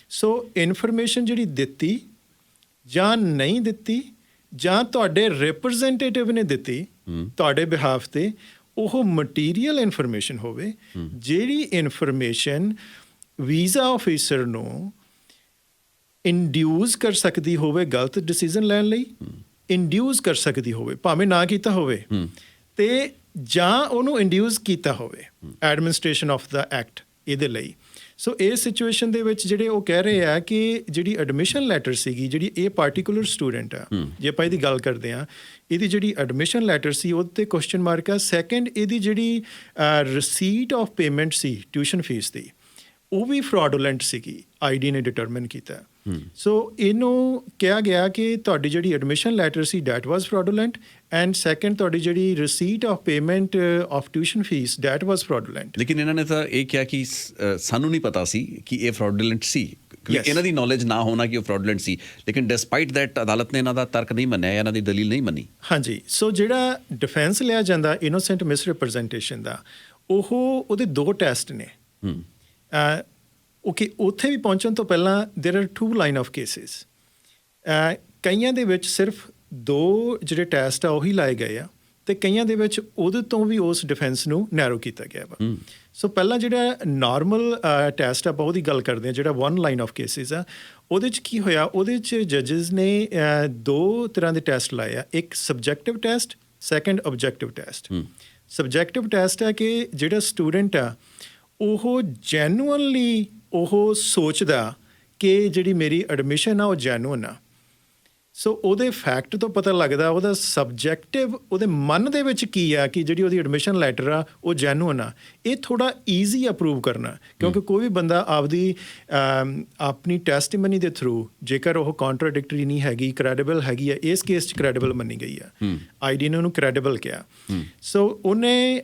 ਸੋ ਇਨਫੋਰਮੇਸ਼ਨ ਜਿਹੜੀ ਦਿੱਤੀ ਜਾਂ ਨਹੀਂ ਦਿੱਤੀ ਜਾਂ ਤੁਹਾਡੇ ਰਿਪਰੈਜ਼ੈਂਟੇਟਿਵ ਨੇ ਦਿੱਤੀ ਤੁਹਾਡੇ ਬਿਹਾਫ ਤੇ, ਉਹ ਮਟੀਰੀਅਲ ਇਨਫੋਰਮੇਸ਼ਨ ਹੋਵੇ, ਜਿਹੜੀ ਇਨਫੋਰਮੇਸ਼ਨ ਵੀਜ਼ਾ ਆਫਿਸਰ ਨੂੰ ਇੰਡਿਊਸ ਕਰ ਸਕਦੀ ਹੋਵੇ ਗਲਤ ਡਿਸੀਜ਼ਨ ਲੈਣ ਲਈ, ਇੰਡਿਊਸ ਕਰ ਸਕਦੀ ਹੋਵੇ ਭਾਵੇਂ ਨਾ ਕੀਤਾ ਹੋਵੇ, ਤੇ ਜਾਂ ਉਹਨੂੰ ਇੰਡਿਊਸ ਕੀਤਾ ਹੋਵੇ ਐਡਮਿਨਿਸਟ੍ਰੇਸ਼ਨ ਆਫ ਦਾ ਐਕਟ ਇਹਦੇ ਲਈ। ਸੋ ਇਸ ਸਿਚੁਏਸ਼ਨ ਦੇ ਵਿੱਚ ਜਿਹੜੇ ਉਹ ਕਹਿ ਰਹੇ ਆ ਕਿ ਜਿਹੜੀ ਐਡਮਿਸ਼ਨ ਲੈਟਰ ਸੀਗੀ, ਜਿਹੜੀ ਇਹ ਪਾਰਟੀਕੂਲਰ ਸਟੂਡੈਂਟ ਆ, ਜੇ ਆਪਾਂ ਇਹਦੀ ਗੱਲ ਕਰਦੇ ਆ, ਇਹਦੀ ਜਿਹੜੀ ਐਡਮਿਸ਼ਨ ਲੈਟਰ ਸੀ ਉਹਦੇ ਤੇ ਕੁਐਸਚਨ ਮਾਰਕ ਆ। ਸੈਕੰਡ, ਇਹਦੀ ਜਿਹੜੀ ਰਿਸੀਟ ਆਫ ਪੇਮੈਂਟ ਸੀ ਟਿਊਸ਼ਨ ਫੀਸ ਦੀ, ਉਹ ਵੀ ਫਰਾਡੂਲੈਂਟ ਸੀਗੀ, ਆਈਡੀ ਨੇ ਡਿਟਰਮਿਨ ਕੀਤਾ। ਸੋ ਇਹਨੂੰ ਕਿਹਾ ਗਿਆ ਕਿ ਤੁਹਾਡੀ ਜਿਹੜੀ ਐਡਮਿਸ਼ਨ ਲੈਟਰ ਸੀ that was fraudulent, and second ਤੁਹਾਡੀ ਜਿਹੜੀ receipt of payment of tuition fee that was fraudulent. ਲੇਕਿਨ ਇਹਨਾਂ ਨੇ ਤਾਂ ਇਹ ਕਿਹਾ ਕਿ ਸਾਨੂੰ ਨਹੀਂ ਪਤਾ ਸੀ ਕਿ ਇਹ ਫਰਾਡੂਲੈਂਟ ਸੀ, ਕਿਉਂਕਿ ਇਹਨਾਂ ਦੀ ਨੌਲੇਜ ਨਾ ਹੋਣਾ ਕਿ ਉਹ ਫਰਾਡੂਲੈਂਟ ਸੀ, ਲੇਕਿਨ ਡਿਸਪਾਈਟ ਦੈਟ ਅਦਾਲਤ ਨੇ ਇਹਨਾਂ ਦਾ ਤਰਕ ਨਹੀਂ ਮੰਨਿਆ, ਇਹਨਾਂ ਦੀ ਦਲੀਲ ਨਹੀਂ ਮੰਨੀ। ਹਾਂਜੀ, ਸੋ ਜਿਹੜਾ ਡਿਫੈਂਸ ਲਿਆ ਜਾਂਦਾ ਇਨੋਸੈਂਟ ਮਿਸ ਰਿਪਰੈਜ਼ੈਂਟੇਸ਼ਨ ਦਾ, ਉਹਦੇ ਦੋ ਟੈਸਟ ਨੇ। ਓਕੇ, ਉੱਥੇ ਵੀ ਪਹੁੰਚਣ ਤੋਂ ਪਹਿਲਾਂ ਦੇਰ ਆਰ 2 ਲਾਈਨ ਆਫ ਕੇਸਿਸ। ਕਈਆਂ ਦੇ ਵਿੱਚ ਸਿਰਫ 2 ਜਿਹੜੇ ਟੈਸਟ ਆ ਉਹੀ ਲਾਏ ਗਏ ਆ, ਤੇ ਕਈਆਂ ਦੇ ਵਿੱਚ ਉਹਦੇ ਤੋਂ ਵੀ ਉਸ ਡਿਫੈਂਸ ਨੂੰ ਨੈਰੋ ਕੀਤਾ ਗਿਆ ਵਾ। ਸੋ ਪਹਿਲਾਂ ਜਿਹੜਾ ਨਾਰਮਲ ਟੈਸਟ ਆਪਾਂ ਉਹਦੀ ਗੱਲ ਕਰਦੇ ਹਾਂ, ਜਿਹੜਾ 1 ਲਾਈਨ ਆਫ ਕੇਸਿਸ ਆ, ਉਹਦੇ 'ਚ ਕੀ ਹੋਇਆ, ਉਹਦੇ 'ਚ ਜੱਜਸ ਨੇ 2 ਤਰ੍ਹਾਂ ਦੇ ਟੈਸਟ ਲਾਏ ਆ, ਇੱਕ subjective test, second objective test. Subjective test ਆ ਕਿ ਜਿਹੜਾ ਸਟੂਡੈਂਟ ਆ ਉਹ ਜੈਨੂਅਨਲੀ ਉਹ ਸੋਚਦਾ ਕਿ ਜਿਹੜੀ ਮੇਰੀ ਐਡਮਿਸ਼ਨ ਆ ਉਹ ਜੈਨੂਅਨ ਆ। ਸੋ ਉਹਦੇ ਫੈਕਟ ਤੋਂ ਪਤਾ ਲੱਗਦਾ ਉਹਦਾ ਸਬਜੈਕਟਿਵ, ਉਹਦੇ ਮਨ ਦੇ ਵਿੱਚ ਕੀ ਆ ਕਿ ਜਿਹੜੀ ਉਹਦੀ ਐਡਮਿਸ਼ਨ ਲੈਟਰ ਆ ਉਹ ਜੈਨੂਅਨ ਆ। ਇਹ ਥੋੜ੍ਹਾ ਈਜ਼ੀ ਆ ਪ੍ਰੂਵ ਕਰਨਾ, ਕਿਉਂਕਿ ਕੋਈ ਵੀ ਬੰਦਾ ਆਪਣੀ ਟੈਸਟੀਮਨੀ ਦੇ ਥਰੂ, ਜੇਕਰ ਉਹ ਕੌਂਟਰਾਡਿਕਟਰੀ ਨਹੀਂ ਹੈਗੀ, ਕ੍ਰੈਡੀਬਲ ਹੈਗੀ ਆ, ਇਸ ਕੇਸ 'ਚ ਕ੍ਰੈਡੀਬਲ ਮੰਨੀ ਗਈ ਆ, ਆਈਡੀ ਨੇ ਉਹਨੂੰ ਕ੍ਰੈਡੀਬਲ ਕਿਹਾ। ਸੋ ਉਹਨੇ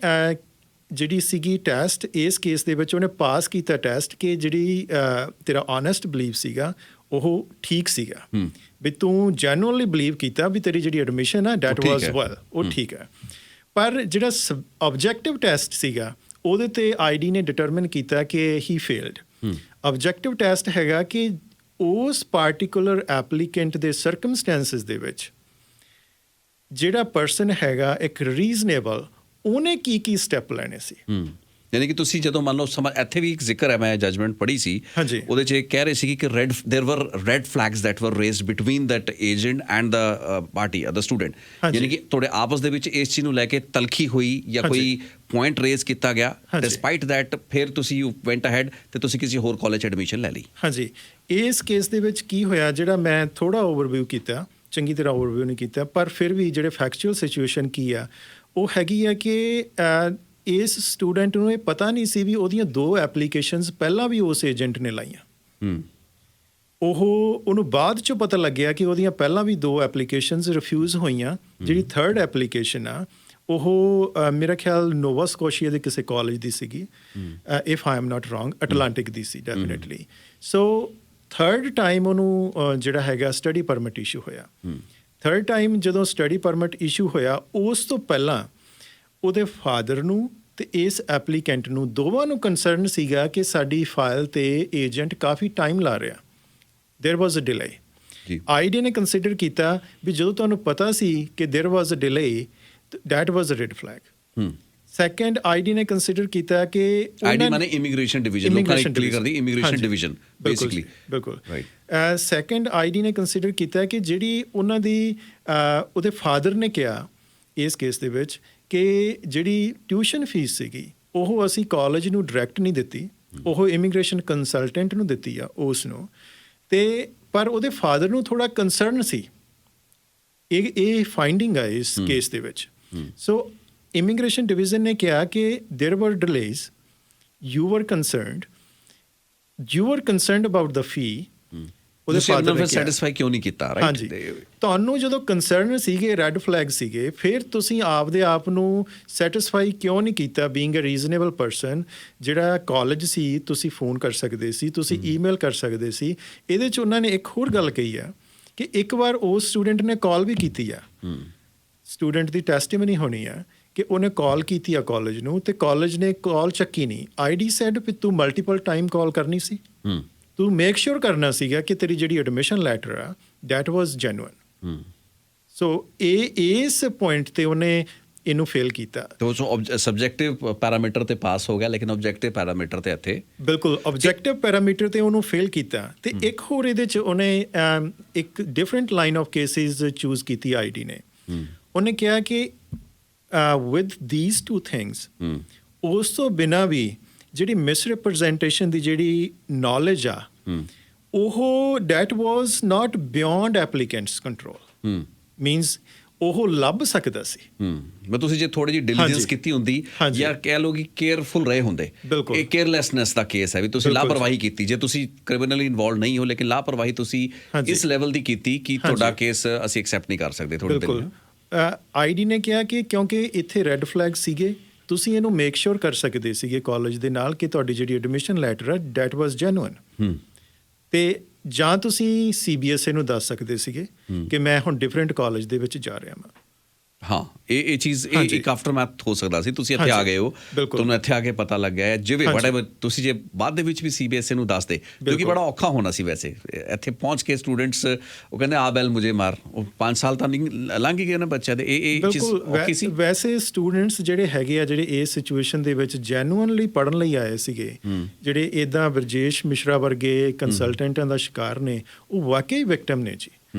ਜਿਹੜੀ ਸੀਗੀ ਟੈਸਟ ਇਸ ਕੇਸ ਦੇ ਵਿੱਚ ਉਹਨੇ ਪਾਸ ਕੀਤਾ ਟੈਸਟ ਕਿ ਜਿਹੜੀ ਤੇਰਾ ਓਨੈਸਟ ਬਿਲੀਵ ਸੀਗਾ ਉਹ ਠੀਕ ਸੀਗਾ, ਵੀ ਤੂੰ ਜੈਨੂਅਨਲੀ ਬਿਲੀਵ ਕੀਤਾ ਵੀ ਤੇਰੀ ਜਿਹੜੀ ਐਡਮਿਸ਼ਨ ਆ ਡੈਟ ਵਾਜ਼ ਵੈਲ, ਉਹ ਠੀਕ ਹੈ। ਪਰ ਜਿਹੜਾ ਆਬਜੈਕਟਿਵ ਟੈਸਟ ਸੀਗਾ ਉਹਦੇ ਤੇ ਆਈਡੀ ਨੇ ਡਿਟਰਮਿਨ ਕੀਤਾ ਕਿ ਹੀ ਫੇਲਡ। ਆਬਜੈਕਟਿਵ ਟੈਸਟ ਹੈਗਾ ਕਿ ਉਸ ਪਾਰਟੀਕੂਲਰ ਐਪਲੀਕੈਂਟ ਦੇ ਸਰਕਮਸਟੈਂਸਿਸ ਦੇ ਵਿੱਚ ਜਿਹੜਾ ਪਰਸਨ ਹੈਗਾ ਇੱਕ ਰੀਜ਼ਨੇਬਲ, ਉਹਨੇ ਕੀ ਸਟੈਪ ਲੈਣੇ ਸੀ। ਯਾਨੀ ਕਿ ਤੁਸੀਂ ਜਦੋਂ ਮੰਨ ਲਓ ਇੱਥੇ ਵੀ ਇੱਕ ਜ਼ਿਕਰ ਹੈ, ਮੈਂ ਜਜਮੈਂਟ ਪੜ੍ਹੀ ਸੀ, ਉਹਦੇ 'ਚ ਇਹ ਕਹਿ ਰਹੇ ਸੀ ਕਿ ਦੇਰ ਵਰ ਰੈਡ ਫਲੈਗਸ ਦੈਟ ਵਰ raised between that agent and the party, the student. ਯਾਨੀ ਕਿ ਤੁਹਾਡੇ ਆਪਸ ਦੇ ਵਿੱਚ ਇਸ ਚੀਜ਼ ਨੂੰ ਲੈ ਕੇ ਤਲਖੀ ਹੋਈ ਜਾਂ ਕੋਈ ਪੁਆਇੰਟ ਰੇਜ਼ ਕੀਤਾ ਗਿਆ, ਡਿਸਪਾਈਟ ਦੈਟ ਫਿਰ ਤੁਸੀਂ ਯੂ ਵੈਂਟ ਅਹੈਡ ਤੇ ਤੁਸੀਂ ਕਿਸੇ ਹੋਰ ਕਾਲਜ ਐਡਮਿਸ਼ਨ ਲੈ ਲਈ। ਹਾਂਜੀ, ਇਸ ਕੇਸ ਦੇ ਵਿੱਚ ਕੀ ਹੋਇਆ, ਜਿਹੜਾ ਮੈਂ ਥੋੜ੍ਹਾ ਓਵਰਵਿਊ ਕੀਤਾ, ਚੰਗੀ ਤਰ੍ਹਾਂ ਓਵਰਵਿਊ ਨਹੀਂ ਕੀਤਾ, ਪਰ ਫਿਰ ਵੀ ਜਿਹੜੇ ਫੈਕਚੁਅਲ ਸਿਚੁਏਸ਼ਨ ਕੀ ਆ ਉਹ ਹੈਗੀ ਆ ਕਿ ਇਸ ਸਟੂਡੈਂਟ ਨੂੰ ਇਹ ਪਤਾ ਨਹੀਂ ਸੀ ਵੀ ਉਹਦੀਆਂ 2 ਐਪਲੀਕੇਸ਼ਨਸ ਪਹਿਲਾਂ ਵੀ ਉਸ ਏਜੰਟ ਨੇ ਲਾਈਆਂ। ਉਹਨੂੰ ਬਾਅਦ 'ਚੋਂ ਪਤਾ ਲੱਗਿਆ ਕਿ ਉਹਦੀਆਂ ਪਹਿਲਾਂ ਵੀ 2 ਐਪਲੀਕੇਸ਼ਨਸ ਰਿਫਿਊਜ਼ ਹੋਈਆਂ। ਜਿਹੜੀ 3rd ਐਪਲੀਕੇਸ਼ਨ ਆ ਉਹ ਮੇਰਾ ਖਿਆਲ ਨੋਵਾ ਸਕੋਸ਼ੀਆ ਦੇ ਕਿਸੇ ਕਾਲਜ ਦੀ ਸੀਗੀ, if I am not wrong, Atlantic the C definitely. So 3rd time ਉਹਨੂੰ ਜਿਹੜਾ ਹੈਗਾ ਸਟੱਡੀ ਪਰਮਿਟ ਇਸ਼ੂ ਹੋਇਆ। 3rd ਟਾਈਮ ਜਦੋਂ ਸਟੱਡੀ ਪਰਮਿਟ ਇਸ਼ੂ ਹੋਇਆ, ਉਸ ਤੋਂ ਪਹਿਲਾਂ ਉਹਦੇ ਫਾਦਰ ਨੂੰ ਤੇ ਇਸ ਐਪਲੀਕੈਂਟ ਨੂੰ ਦੋਵਾਂ ਨੂੰ ਕੰਸਰਨ ਸੀਗਾ ਕਿ ਸਾਡੀ ਫਾਈਲ ਤੇ ਏਜੰਟ ਕਾਫੀ ਟਾਈਮ ਲਾ ਰਿਹਾ, there was a delay. ID ਨੇ ਕੰਸੀਡਰ ਕੀਤਾ ਵੀ ਜਦੋਂ ਤੁਹਾਨੂੰ ਪਤਾ ਸੀ ਕਿ there was a delay, that was a red flag. Second ID ਨੇ ਕੰਸੀਡਰ ਕੀਤਾ ਕਿ ਆਈਡੀ ਮਾਨੇ ਇਮੀਗ੍ਰੇਸ਼ਨ ਡਿਵੀਜ਼ਨ, ਲੋਕਾਂ ਨੇ ਕਲੀਅਰ ਕਰਦੀ ਇਮੀਗ੍ਰੇਸ਼ਨ ਡਿਵੀਜ਼ਨ ਬੇਸਿਕਲੀ। ਬਿਲਕੁਲ ਰਾਈਟ। ਸੈਕੰਡ ਆਈਡੀ ਨੇ ਕੰਸੀਡਰ ਕੀਤਾ ਕਿ ਜਿਹੜੀ ਉਹਨਾਂ ਦੀ ਉਹਦੇ ਫਾਦਰ ਨੇ ਕਿਹਾ ਇਸ ਕੇਸ ਦੇ ਵਿੱਚ ਕਿ ਜਿਹੜੀ ਟਿਊਸ਼ਨ ਫੀਸ ਸੀਗੀ ਉਹ ਅਸੀਂ ਕਾਲਜ ਨੂੰ ਡਾਇਰੈਕਟ ਨਹੀਂ ਦਿੱਤੀ, ਉਹ ਇਮੀਗ੍ਰੇਸ਼ਨ ਕੰਸਲਟੈਂਟ ਨੂੰ ਦਿੱਤੀ ਆ ਉਸ ਨੂੰ, ਤੇ ਪਰ ਉਹਦੇ ਫਾਦਰ ਨੂੰ ਥੋੜਾ ਕੰਸਰਨ ਸੀ। ਇਹ ਫਾਈਂਡਿੰਗ ਆ ਇਸ ਕੇਸ ਦੇ ਵਿੱਚ। ਸੋ ਇਮੀਗ੍ਰੇਸ਼ਨ ਡਿਵੀਜ਼ਨ ਨੇ ਕਿਹਾ ਕਿ there were delays, you were concerned about the fee. ਉਹਦੇ ਫਾਦਰ ਨੇ ਸੈਟੀਸਫਾਈ ਕਿਉਂ ਨਹੀਂ ਕੀਤਾ? ਰਾਈਟ। ਹਾਂਜੀ, ਤੁਹਾਨੂੰ ਜਦੋਂ ਕੰਸਰਨ ਸੀਗੇ, ਰੈੱਡ ਫਲੈਗ ਸੀਗੇ, ਫਿਰ ਤੁਸੀਂ ਆਪਦੇ ਆਪ ਨੂੰ ਸੈਟੀਸਫਾਈ ਕਿਉਂ ਨਹੀਂ ਕੀਤਾ? ਬੀਇੰਗ ਅ ਰੀਜ਼ਨੇਬਲ ਪਰਸਨ, ਜਿਹੜਾ ਕਾਲਜ ਸੀ ਤੁਸੀਂ ਫੋਨ ਕਰ ਸਕਦੇ ਸੀ, ਤੁਸੀਂ ਈਮੇਲ ਕਰ ਸਕਦੇ ਸੀ। ਇਹਦੇ 'ਚ ਉਹਨਾਂ ਨੇ ਇੱਕ ਹੋਰ ਗੱਲ ਕਹੀ ਆ ਕਿ ਇੱਕ ਵਾਰ ਉਸ ਸਟੂਡੈਂਟ ਨੇ ਕਾਲ ਵੀ ਕੀਤੀ ਆ, ਸਟੂਡੈਂਟ ਦੀ ਟੈਸਟੀਮਨੀ ਹੋਣੀ ਆ ਕਿ ਉਹਨੇ ਕਾਲ ਕੀਤੀ ਆ ਕਾਲਜ ਨੂੰ ਤੇ ਕਾਲਜ ਨੇ ਕਾਲ ਚੱਕੀ ਨਹੀਂ। ਆਈਡੀ ਸੈਡ ਵੀ ਤੂੰ ਮਲਟੀਪਲ ਟਾਈਮ ਕਾਲ ਕਰਨੀ ਸੀ, ਤੂੰ ਮੇਕ ਸ਼ੋਰ ਕਰਨਾ ਸੀਗਾ ਕਿ ਤੇਰੀ ਜਿਹੜੀ ਐਡਮਿਸ਼ਨ ਲੈਟਰ ਆ ਦੈਟ ਵਾਜ਼ ਜੈਨੂਇਨ। ਸੋ ਇਸ ਪੁਆਇੰਟ ਤੇ ਉਹਨੇ ਇਹਨੂੰ ਫੇਲ ਕੀਤਾ। ਤੋ ਸਬਜੈਕਟਿਵ ਪੈਰਾਮੀਟਰ ਤੇ ਪਾਸ ਹੋ ਗਿਆ, ਲੇਕਿਨ ਆਬਜੈਕਟਿਵ ਪੈਰਾਮੀਟਰ ਤੇ ਇੱਥੇ ਬਿਲਕੁਲ ਆਬਜੈਕਟਿਵ ਪੈਰਾਮੀਟਰ ਤੇ ਉਹਨੂੰ ਫੇਲ ਕੀਤਾ। ਤੇ ਇੱਕ ਹੋਰ ਇਹਦੇ 'ਚ ਉਹਨੇ ਇੱਕ different line of cases choose ਕੀਤੀ ਆਈਡੀ ਨੇ। ਉਹਨੇ ਕਿਹਾ ਕਿ with these two things, ਉਸ ਤੋਂ ਬਿਨਾਂ ਵੀ ਜਿਹੜੀ ਮਿਸਰਿਪ੍ਰੈਜ਼ੈਂਟੇਸ਼ਨ ਦੀ ਜਿਹੜੀ ਨੌਲੇਜ ਆ ਉਹ that was not beyond applicants control, means ਉਹ ਲੱਭ ਸਕਦਾ ਸੀ। ਮੈਂ ਤੁਸੀਂ ਜੇ ਥੋੜੀ ਜਿਹੀ ਡਿਲੀਜੈਂਸ ਕੀਤੀ ਹੁੰਦੀ ਜਾਂ ਕਹਿ ਲਓ ਕਿ ਕੇਅਰਫੁਲ ਰਹੇ ਹੁੰਦੇ। ਇਹ ਕੇਅਰਲੈਸਨੈਸ ਦਾ ਕੇਸ ਹੈ ਵੀ ਤੁਸੀਂ ਲਾਪਰਵਾਹੀ ਕੀਤੀ। ਜੇ ਤੁਸੀਂ ਕ੍ਰਿਮੀਨਲੀ ਇਨਵੋਲਵ ਨਹੀਂ ਹੋ ਲੇਕਿਨ ਲਾਪਰਵਾਹੀ ਤੁਸੀਂ ਇਸ ਲੈਵਲ ਦੀ ਕੀਤੀ ਕਿ ਤੁਹਾਡਾ ਕੇਸ ਅਸੀਂ ਐਕਸੈਪਟ ਨਹੀਂ ਕਰ ਸਕਦੇ ਥੋੜੇ ਦਿਨ। ਆਈਡੀ ਨੇ ਕਿਹਾ ਕਿ ਕਿਉਂਕਿ ਇੱਥੇ ਰੈੱਡ ਫਲੈਗ ਸੀਗੇ, ਤੁਸੀਂ ਇਹਨੂੰ ਮੇਕ ਸ਼ੋਰ ਕਰ ਸਕਦੇ ਸੀਗੇ ਕਾਲਜ ਦੇ ਨਾਲ ਕਿ ਤੁਹਾਡੀ ਜਿਹੜੀ ਐਡਮਿਸ਼ਨ ਲੈਟਰ ਹੈ ਡੈਟ ਵਾਜ਼ ਜੈਨੂਇਨ। ਤੇ ਜਾਂ ਤੁਸੀਂ CBSE ਨੂੰ ਦੱਸ ਸਕਦੇ ਸੀਗੇ ਕਿ ਮੈਂ ਹੁਣ ਡਿਫਰੈਂਟ ਕਾਲਜ ਦੇ ਵਿੱਚ ਜਾ ਰਿਹਾ ਹਾਂ। ਹਾਂ, ਇਹ ਚੀਜ਼ ਇੱਕ ਆਫਟਰਮੈਥ ਹੋ ਸਕਦਾ ਸੀ। ਤੁਸੀਂ ਇੱਥੇ ਆ ਗਏ ਹੋ, ਤੁਹਾਨੂੰ ਇੱਥੇ ਆ ਕੇ ਪਤਾ ਲੱਗਿਆ ਹੈ ਜਿਵੇਂ ਬੜਾ ਤੁਸੀਂ ਜੇ ਬਾਅਦ ਦੇ ਵਿੱਚ ਵੀ CBSE ਨੂੰ ਦੱਸਦੇ, ਕਿਉਂਕਿ ਬੜਾ ਔਖਾ ਹੋਣਾ ਸੀ। ਵੈਸੇ ਇੱਥੇ ਪਹੁੰਚ ਕੇ ਸਟੂਡੈਂਟਸ ਉਹ ਕਹਿੰਦੇ ਆ ਬੈਲ ਮੁਝੇ ਮਾਰ, ਉਹ 5 ਸਾਲ ਤਾਂ ਲੰਘ ਹੀ ਗਏ ਨਾ ਬੱਚਿਆਂ ਦੇ। ਇਹ ਚੀਜ਼ ਔਖੀ ਸੀ। ਵੈਸੇ ਸਟੂਡੈਂਟਸ ਜਿਹੜੇ ਹੈਗੇ ਆ ਜਿਹੜੇ ਇਸ ਸਿਚੁਏਸ਼ਨ ਦੇ ਵਿੱਚ ਜੈਨੂਅਨਲੀ ਪੜ੍ਹਨ ਲਈ ਆਏ ਸੀਗੇ, ਜਿਹੜੇ ਇੱਦਾਂ ਬਰਜੇਸ਼ ਮਿਸ਼ਰਾ ਵਰਗੇ ਕੰਸਲਟੈਂਟਾਂ ਦਾ ਸ਼ਿਕਾਰ ਨੇ, ਉਹ ਵਾਕਈ ਵਿਕਟਮ ਨੇ ਜੀ।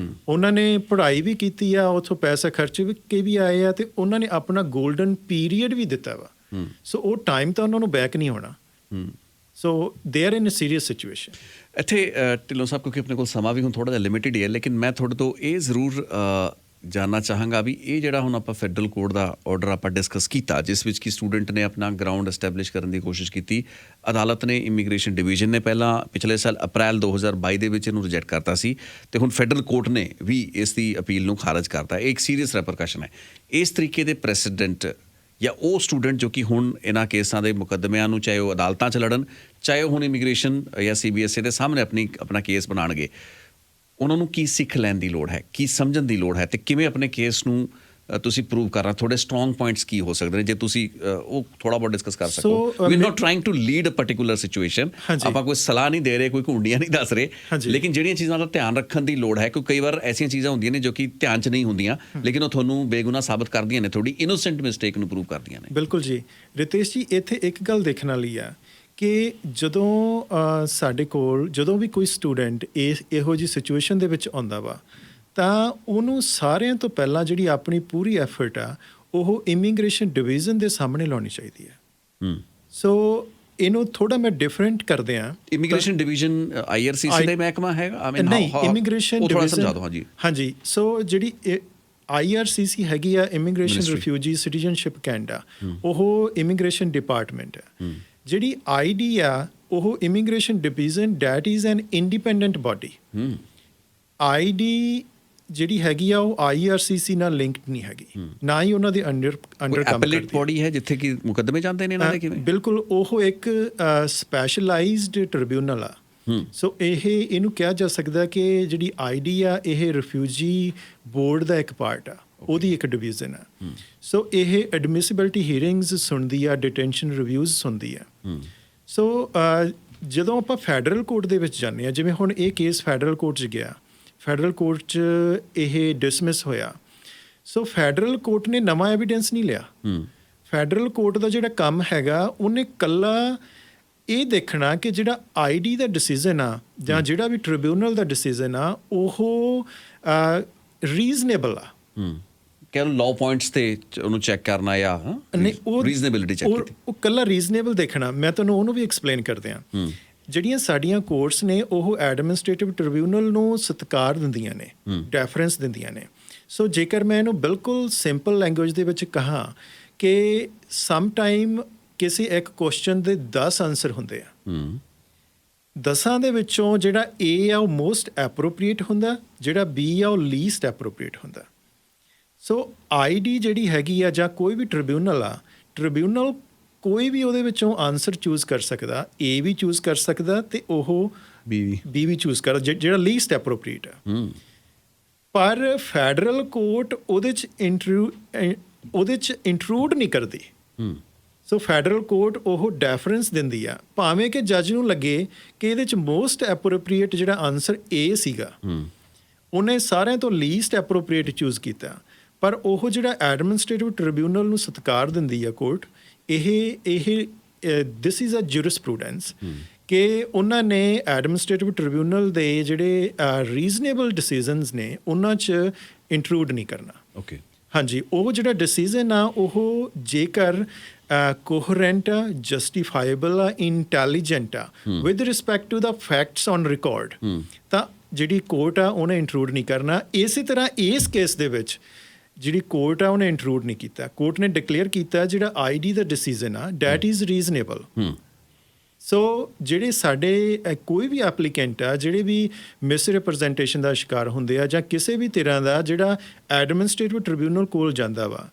ਉਹਨਾਂ ਨੇ ਪੜ੍ਹਾਈ ਵੀ ਕੀਤੀ ਆ, ਉੱਥੋਂ ਪੈਸਾ ਖਰਚ ਕੇ ਵੀ ਆਏ ਆ, ਤੇ ਉਹਨਾਂ ਨੇ ਆਪਣਾ ਗੋਲਡਨ ਪੀਰੀਅਡ ਵੀ ਦਿੱਤਾ ਵਾ। ਸੋ ਉਹ ਟਾਈਮ ਤਾਂ ਉਹਨਾਂ ਨੂੰ ਬੈਕ ਨਹੀਂ ਹੋਣਾ। So they are in a serious situation. ਇੱਥੇ ਢਿੱਲੋਂ ਸਾਹਿਬ, ਕਿਉਂਕਿ ਆਪਣੇ ਕੋਲ ਸਮਾਂ ਵੀ ਹੁਣ ਥੋੜ੍ਹਾ ਜਿਹਾ ਲਿਮਿਟਿਡ ਹੀ ਹੈ, ਲੇਕਿਨ ਮੈਂ ਤੁਹਾਡੇ ਤੋਂ ਇਹ ਜ਼ਰੂਰ ਜਾਣਨਾ ਚਾਹਾਂਗਾ ਵੀ ਇਹ ਜਿਹੜਾ ਹੁਣ ਆਪਾਂ ਫੈਡਰਲ ਕੋਰਟ ਦਾ ਆਰਡਰ ਆਪਾਂ ਡਿਸਕਸ ਕੀਤਾ, ਜਿਸ ਵਿੱਚ ਕਿ ਸਟੂਡੈਂਟ ਨੇ ਆਪਣਾ ਗਰਾਊਂਡ ਐਸਟੈਬਲਿਸ਼ ਕਰਨ ਦੀ ਕੋਸ਼ਿਸ਼ ਕੀਤੀ, ਅਦਾਲਤ ਨੇ ਇਮੀਗ੍ਰੇਸ਼ਨ ਡਿਵੀਜ਼ਨ ਨੇ ਪਹਿਲਾਂ ਪਿਛਲੇ ਸਾਲ ਅਪ੍ਰੈਲ 2022 ਦੇ ਵਿੱਚ ਇਹਨੂੰ ਰਿਜੈਕਟ ਕਰਤਾ ਸੀ, ਤੇ ਹੁਣ ਫੈਡਰਲ ਕੋਰਟ ਨੇ ਵੀ ਇਸ ਦੀ ਅਪੀਲ ਨੂੰ ਖਾਰਜ ਕਰਤਾ। ਇਹ ਇੱਕ ਸੀਰੀਅਸ ਰੈਪਰਕਸ਼ਨ ਹੈ। ਇਸ ਤਰੀਕੇ ਦੇ ਪ੍ਰੈਸੀਡੈਂਟ ਜਾਂ ਉਹ ਸਟੂਡੈਂਟ ਜੋ ਕਿ ਹੁਣ ਇਹਨਾਂ ਕੇਸਾਂ ਦੇ ਮੁਕੱਦਮਿਆਂ ਨੂੰ ਚਾਹੇ ਉਹ ਅਦਾਲਤਾਂ 'ਚ ਲੜਨ, ਚਾਹੇ ਉਹ ਹੁਣ ਇਮੀਗ੍ਰੇਸ਼ਨ ਜਾਂ CBSE ਦੇ ਸਾਹਮਣੇ ਆਪਣਾ ਕੇਸ ਬਣਾਉਣਗੇ, ਉਹਨਾਂ ਨੂੰ ਕੀ ਸਿੱਖ ਲੈਣ ਦੀ ਲੋੜ ਹੈ, ਕੀ ਸਮਝਣ ਦੀ ਲੋੜ ਹੈ, ਤੇ ਕਿਵੇਂ ਆਪਣੇ ਕੇਸ ਨੂੰ ਤੁਸੀਂ ਪ੍ਰੂਵ ਕਰਨਾ? ਥੋੜੇ ਸਟਰੋਂਗ ਪੁਆਇੰਟਸ ਕੀ ਹੋ ਸਕਦੇ ਨੇ ਜੇ ਤੁਸੀਂ ਉਹ ਥੋੜਾ ਬਹੁਤ ਡਿਸਕਸ ਕਰ ਸਕੋ? We are not trying to lead a particular situation, ਆਪਾਂ ਕੋਈ ਸਲਾਹ ਨਹੀਂ ਦੇ ਰਹੇ, ਕੋਈ ਘੁੰਡੀਆਂ ਨਹੀਂ ਦੱਸ ਰਹੇ, ਲੇਕਿਨ ਜਿਹੜੀਆਂ ਚੀਜ਼ਾਂ ਦਾ ਧਿਆਨ ਰੱਖਣ ਦੀ ਲੋੜ ਹੈ, ਕਿਉਂਕਿ ਕਈ ਵਾਰ ਐਸੀਆਂ ਚੀਜ਼ਾਂ ਹੁੰਦੀਆਂ ਨੇ ਜੋ ਕਿ ਧਿਆਨ 'ਚ ਨਹੀਂ ਹੁੰਦੀਆਂ, ਲੇਕਿਨ ਉਹ ਤੁਹਾਨੂੰ ਬੇਗੁਨਾਹ ਸਾਬਤ ਕਰਦੀਆਂ ਨੇ, ਤੁਹਾਡੀ ਇਨੋਸੈਂਟ ਮਿਸਟੇਕ ਨੂੰ ਪ੍ਰੂਵ ਕਰਦੀਆਂ ਨੇ। ਬਿਲਕੁਲ ਜੀ ਰਿਤੇਸ਼ ਜੀ, ਇੱਥੇ ਇੱਕ ਗੱਲ ਦੇਖਣ ਵਾਲੀ ਆ ਕਿ ਜਦੋਂ ਸਾਡੇ ਕੋਲ ਜਦੋਂ ਵੀ ਕੋਈ ਸਟੂਡੈਂਟ ਇਹੋ ਜਿਹੀ ਸਿਚੁਏਸ਼ਨ ਦੇ ਵਿੱਚ ਆਉਂਦਾ ਵਾ, ਤਾਂ ਉਹਨੂੰ ਸਾਰਿਆਂ ਤੋਂ ਪਹਿਲਾਂ ਜਿਹੜੀ ਆਪਣੀ ਪੂਰੀ ਐਫਰਟ ਆ ਉਹ ਇਮੀਗ੍ਰੇਸ਼ਨ ਡਿਵੀਜ਼ਨ ਦੇ ਸਾਹਮਣੇ ਲਾਉਣੀ ਚਾਹੀਦੀ ਹੈ। ਸੋ ਇਹਨੂੰ ਥੋੜਾ ਮੈਂ ਡਿਫਰੈਂਟ ਕਰਦੇ ਆ। ਇਮੀਗ੍ਰੇਸ਼ਨ ਡਿਵੀਜ਼ਨ IRCC ਦਾ ਮਹਿਕਮਾ ਹੈਗਾ? ਨਹੀਂ, ਇਮੀਗ੍ਰੇਸ਼ਨ ਡਿਵੀਜ਼ਨ। ਹਾਂਜੀ, ਸੋ ਜਿਹੜੀ IRCC ਹੈਗੀ ਆ, ਇਮੀਗ੍ਰੇਸ਼ਨ ਰਿਫਿਊਜੀ ਸਿਟੀਜ਼ਨਸ਼ਿਪ ਕੈਨੇਡਾ, ਉਹ ਇਮੀਗ੍ਰੇਸ਼ਨ ਡਿਪਾਰਟਮੈਂਟ ਹੈ। ਜਿਹੜੀ ID ਆ ਉਹ immigration division, that is an independent body. ID ਜਿਹੜੀ ਹੈਗੀ ਆ ਉਹ IRCC ਨਾਲ ਲਿੰਕਡ ਨਹੀਂ ਹੈਗੀ, ਨਾ ਹੀ ਉਹਨਾਂ ਦੇ ਅੰਡਰ ਕੰਮ ਕਰਦੀ। ਬੋਡੀ ਹੈ ਜਿੱਥੇ ਕਿ ਮੁਕੱਦਮੇ ਜਾਂਦੇ ਨੇ ਇਹਨਾਂ ਦੇ? ਕਿਵੇਂ? ਬਿਲਕੁਲ, ਉਹ ਇੱਕ ਸਪੈਸ਼ਲਾਈਜ਼ਡ ਟ੍ਰਿਬਿਊਨਲ ਆ। ਸੋ ਇਹਨੂੰ ਕਿਹਾ ਜਾ ਸਕਦਾ ਕਿ ਜਿਹੜੀ ID ਆ ਇਹ ਰਿਫਿਊਜੀ ਬੋਰਡ ਦਾ ਇੱਕ ਪਾਰਟ ਆ, ਉਹਦੀ ਇੱਕ ਡਿਵੀਜ਼ਨ ਆ। ਸੋ ਇਹ ਐਡਮਿਸਿਬਿਲਿਟੀ ਹੀਅਰਿੰਗਸ ਸੁਣਦੀ ਆ, ਡਿਟੈਂਸ਼ਨ ਰਿਵਿਊਜ਼ ਸੁਣਦੀ ਆ। ਸੋ ਜਦੋਂ ਆਪਾਂ ਫੈਡਰਲ ਕੋਰਟ ਦੇ ਵਿੱਚ ਜਾਂਦੇ ਹਾਂ, ਜਿਵੇਂ ਹੁਣ ਇਹ ਕੇਸ ਫੈਡਰਲ ਕੋਰਟ 'ਚ ਗਿਆ, ਫੈਡਰਲ ਕੋਰਟ 'ਚ ਇਹ ਡਿਸਮਿਸ ਹੋਇਆ। ਸੋ ਫੈਡਰਲ ਕੋਰਟ ਨੇ ਨਵਾਂ ਐਵੀਡੈਂਸ ਨਹੀਂ ਲਿਆ। ਫੈਡਰਲ ਕੋਰਟ ਦਾ ਜਿਹੜਾ ਕੰਮ ਹੈਗਾ ਉਹਨੇ ਕੱਲਾ ਇਹ ਦੇਖਣਾ ਕਿ ਜਿਹੜਾ ਆਈਡੀ ਦਾ ਡਿਸੀਜ਼ਨ ਆ ਜਾਂ ਜਿਹੜਾ ਵੀ ਟ੍ਰਿਬਿਊਨਲ ਦਾ ਡਿਸੀਜ਼ਨ ਆ ਉਹ ਰੀਜ਼ਨੇਬਲ ਆ। ਕਹਿ ਲਓ ਲਾਅ ਪੁਆਇੰਟਸ ਤੇ ਉਹਨੂੰ ਚੈੱਕ ਕਰਨਾ ਜਾਂ ਨਹੀਂ ਉਹ ਰੀਜ਼ਨੇਬਿਲਿਟੀ ਚੈੱਕ ਕੀਤੀ। ਉਹ ਕੱਲਾ ਰੀਜ਼ਨੇਬਲ ਦੇਖਣਾ। ਮੈਂ ਤੁਹਾਨੂੰ ਉਹਨੂੰ ਵੀ ਐਕਸਪਲੇਨ ਕਰਦੇ ਹਾਂ। ਜਿਹੜੀਆਂ ਸਾਡੀਆਂ ਕੋਰਟਸ ਨੇ ਉਹ ਐਡਮਿਨਿਸਟ੍ਰੇਟਿਵ ਟ੍ਰਿਬਿਊਨਲ ਨੂੰ ਸਤਿਕਾਰ ਦਿੰਦੀਆਂ ਨੇ, ਡੈਫਰੈਂਸ ਦਿੰਦੀਆਂ ਨੇ। ਸੋ ਜੇਕਰ ਮੈਂ ਇਹਨੂੰ ਬਿਲਕੁਲ ਸਿੰਪਲ ਲੈਂਗੁਏਜ ਦੇ ਵਿੱਚ ਕਹਾਂ ਕਿ ਸਮ ਟਾਈਮ ਕਿਸੇ ਇੱਕ ਕੁਐਸਚਨ ਦੇ 10 ਆਨਸਰ ਹੁੰਦੇ ਆ, 10 ਦੇ ਵਿੱਚੋਂ ਜਿਹੜਾ ਏ ਆ ਉਹ ਮੋਸਟ ਐਪਰੋਪ੍ਰੀਏਟ ਹੁੰਦਾ, ਜਿਹੜਾ ਬੀ ਆ ਉਹ ਲੀਸਟ ਐਪਰੋਪ੍ਰੀਏਟ ਹੁੰਦਾ। ਸੋ ਆਈਡੀ ਜਿਹੜੀ ਹੈਗੀ ਆ ਜਾਂ ਕੋਈ ਵੀ ਟ੍ਰਿਬਿਊਨਲ ਆ, ਟ੍ਰਿਬਿਊਨਲ ਕੋਈ ਵੀ ਉਹਦੇ ਵਿੱਚੋਂ ਆਨਸਰ ਚੂਜ਼ ਕਰ ਸਕਦਾ, ਏ ਵੀ ਚੂਜ਼ ਕਰ ਸਕਦਾ ਤੇ ਉਹ ਬੀ ਵੀ ਚੂਜ਼ ਕਰ, ਜਿਹੜਾ ਲੀਸਟ ਐਪਰੋਪ੍ਰੀਏਟ ਆ। ਪਰ ਫੈਡਰਲ ਕੋਰਟ ਉਹਦੇ 'ਚ ਇੰਟਰੂਡ ਨਹੀਂ ਕਰਦੀ। ਸੋ ਫੈਡਰਲ ਕੋਰਟ ਉਹ ਡੈਫਰੈਂਸ ਦਿੰਦੀ ਆ, ਭਾਵੇਂ ਕਿ ਜੱਜ ਨੂੰ ਲੱਗੇ ਕਿ ਇਹਦੇ 'ਚ ਮੋਸਟ ਐਪਰੋਪ੍ਰੀਏਟ ਜਿਹੜਾ ਆਨਸਰ ਏ ਸੀਗਾ, ਉਹਨੇ ਸਾਰਿਆਂ ਤੋਂ ਲੀਸਟ ਐਪਰੋਪ੍ਰੀਏਟ ਚੂਜ਼ ਕੀਤਾ। ਪਰ ਉਹ ਜਿਹੜਾ ਐਡਮਿਨਿਸਟ੍ਰੇਟਿਵ ਟ੍ਰਿਬਿਊਨਲ ਨੂੰ ਸਤਿਕਾਰ ਦਿੰਦੀ ਆ ਕੋਰਟ, ਇਹ ਦਿਸ ਇਜ਼ ਅ ਜੂਰਿਸਪ੍ਰੂਡੈਂਸ ਕਿ ਉਹਨਾਂ ਨੇ ਐਡਮਿਨਿਸਟ੍ਰੇਟਿਵ ਟ੍ਰਿਬਿਊਨਲ ਦੇ ਜਿਹੜੇ ਰੀਜ਼ਨੇਬਲ ਡਿਸੀਜ਼ਨਸ ਨੇ ਉਹਨਾਂ 'ਚ ਇੰਟਰੂਡ ਨਹੀਂ ਕਰਨਾ। ਓਕੇ, ਹਾਂਜੀ, ਉਹ ਜਿਹੜਾ ਡਿਸੀਜ਼ਨ ਆ ਉਹ ਜੇਕਰ ਕੋਹਰੈਂਟ ਆ, ਜਸਟੀਫਾਈਬਲ ਆ, ਇੰਟੈਲੀਜੈਂਟ ਆ with respect to the facts on record, ਤਾਂ ਜਿਹੜੀ ਕੋਰਟ ਆ ਉਹਨੇ ਇੰਟਰੂਡ ਨਹੀਂ ਕਰਨਾ। ਇਸੇ ਤਰ੍ਹਾਂ ਇਸ ਕੇਸ ਦੇ ਵਿੱਚ ਜਿਹੜੀ ਕੋਰਟ ਆ ਉਹਨੇ ਇੰਟਰੂਡ ਨਹੀਂ ਕੀਤਾ। ਕੋਰਟ ਨੇ ਡਿਕਲੇਅਰ ਕੀਤਾ ਜਿਹੜਾ ਆਈਡੀ ਦਾ ਡਿਸੀਜ਼ਨ ਆ ਡੈਟ ਇਜ਼ ਰੀਜ਼ਨੇਬਲ। ਸੋ ਜਿਹੜੇ ਸਾਡੇ ਕੋਈ ਵੀ ਐਪਲੀਕੈਂਟ ਆ ਜਿਹੜੇ ਵੀ ਮਿਸਰਿਪ੍ਰੈਜ਼ੈਂਟੇਸ਼ਨ ਦਾ ਸ਼ਿਕਾਰ ਹੁੰਦੇ ਆ ਜਾਂ ਕਿਸੇ ਵੀ ਤਰ੍ਹਾਂ ਦਾ ਜਿਹੜਾ ਐਡਮਿਨਿਸਟ੍ਰੇਟਿਵ ਟ੍ਰਿਬਿਊਨਲ ਕੋਲ ਜਾਂਦਾ ਵਾ,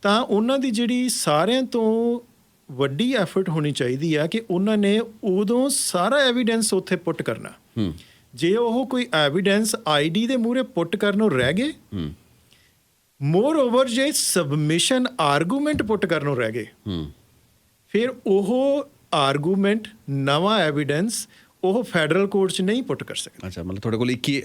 ਤਾਂ ਉਹਨਾਂ ਦੀ ਜਿਹੜੀ ਸਾਰਿਆਂ ਤੋਂ ਵੱਡੀ ਐਫਰਟ ਹੋਣੀ ਚਾਹੀਦੀ ਆ ਕਿ ਉਹਨਾਂ ਨੇ ਉਦੋਂ ਸਾਰਾ ਐਵੀਡੈਂਸ ਉੱਥੇ ਪੁੱਟ ਕਰਨਾ। ਜੇ ਉਹ ਕੋਈ ਐਵੀਡੈਂਸ ਆਈਡੀ ਦੇ ਮੂਹਰੇ ਪੁੱਟ ਕਰਨੋਂ ਰਹਿ ਗਏ, ਮੋਰ ਓਵਰ ਜੇ ਸਬਮਿਸ਼ਨ ਆਰਗੂਮੈਂਟ ਪੁੱਟ ਕਰਨੋਂ ਰਹਿ ਗਏ, ਫਿਰ ਉਹ ਆਰਗੂਮੈਂਟ, ਨਵਾਂ ਐਵੀਡੈਂਸ ਉਹ ਫੈਡਰਲ ਕੋਰਟ 'ਚ ਨਹੀਂ ਪੁੱਟ ਕਰ ਸਕਦੇ। ਅੱਛਾ, ਮਤਲਬ ਤੁਹਾਡੇ ਕੋਲ ਇੱਕ ਹੀ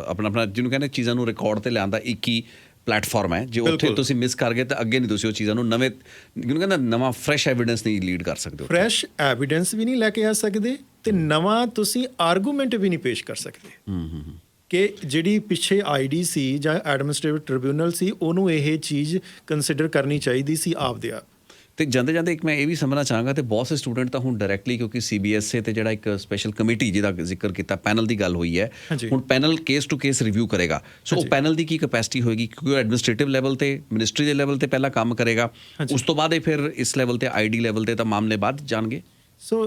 ਆਪਣਾ ਜਿਹਨੂੰ ਕਹਿੰਦੇ ਚੀਜ਼ਾਂ ਨੂੰ ਰਿਕਾਰਡ ਤੇ ਲਿਆਉਣ ਦਾ ਇੱਕ ਹੀ ਪਲੇਟਫਾਰਮ ਹੈ। ਜੇ ਉੱਥੇ ਤੁਸੀਂ ਮਿਸ ਕਰ ਗਏ ਤਾਂ ਅੱਗੇ ਨਹੀਂ ਤੁਸੀਂ ਉਹ ਚੀਜ਼ਾਂ ਨੂੰ ਜਿਹਨੂੰ ਕਹਿੰਦਾ ਨਵਾਂ ਫਰੈਸ਼ ਐਵੀਡੈਂਸ ਨਹੀਂ ਲੀਡ ਕਰ ਸਕਦੇ। ਫਰੈਸ਼ ਐਵੀਡੈਂਸ ਵੀ ਨਹੀਂ ਲੈ ਕੇ ਆ ਸਕਦੇ ਤੇ ਨਵਾਂ ਤੁਸੀਂ ਆਰਗੂਮੈਂਟ ਵੀ ਨਹੀਂ ਪੇਸ਼ ਕਰ ਸਕਦੇ ਕਿ ਜਿਹੜੀ ਪਿੱਛੇ ਆਈਡੀ ਸੀ ਜਾਂ ਐਡਮਿਨਿਸਟ੍ਰੇਟਿਵ ਟ੍ਰਿਬਿਊਨਲ ਸੀ ਉਹਨੂੰ ਇਹ ਚੀਜ਼ ਕੰਸੀਡਰ ਕਰਨੀ ਚਾਹੀਦੀ ਸੀ ਆਪਦੇ ਆਪ। ਤੇ ਜਾਂਦੇ ਜਾਂਦੇ ਇੱਕ ਮੈਂ ਇਹ ਵੀ ਸਮਝਣਾ ਚਾਹਾਂਗਾ, ਤੇ ਬਹੁਤ ਸੇ ਸਟੂਡੈਂਟ ਤਾਂ ਹੁਣ ਡਾਇਰੈਕਟਲੀ ਕਿਉਂਕਿ CBSE ਤੇ ਜਿਹੜਾ ਇੱਕ ਸਪੈਸ਼ਲ ਕਮੇਟੀ ਜਿਹਦਾ ਜ਼ਿਕਰ ਕੀਤਾ, ਪੈਨਲ ਦੀ ਗੱਲ ਹੋਈ ਹੈ, ਹੁਣ panel case to case review ਕਰੇਗਾ। ਸੋ ਉਹ ਪੈਨਲ ਦੀ ਕੀ ਕੈਪੈਸਿਟੀ ਹੋਏਗੀ? ਕਿਉਂਕਿ ਐਡਮਿਨਿਸਟ੍ਰੇਟਿਵ ਲੈਵਲ ਤੇ ਮਿਨਿਸਟਰੀ ਦੇ ਲੈਵਲ ਤੇ ਪਹਿਲਾਂ ਕੰਮ ਕਰੇਗਾ, ਉਸ ਤੋਂ ਬਾਅਦ ਇਹ ਫਿਰ ਇਸ ਲੈਵਲ ਤੇ ਆਈਡੀ ਲੈਵਲ ਤੇ ਤਾਂ ਮਾਮਲੇ ਬਾਅਦ ਜਾਣਗੇ। ਸੋ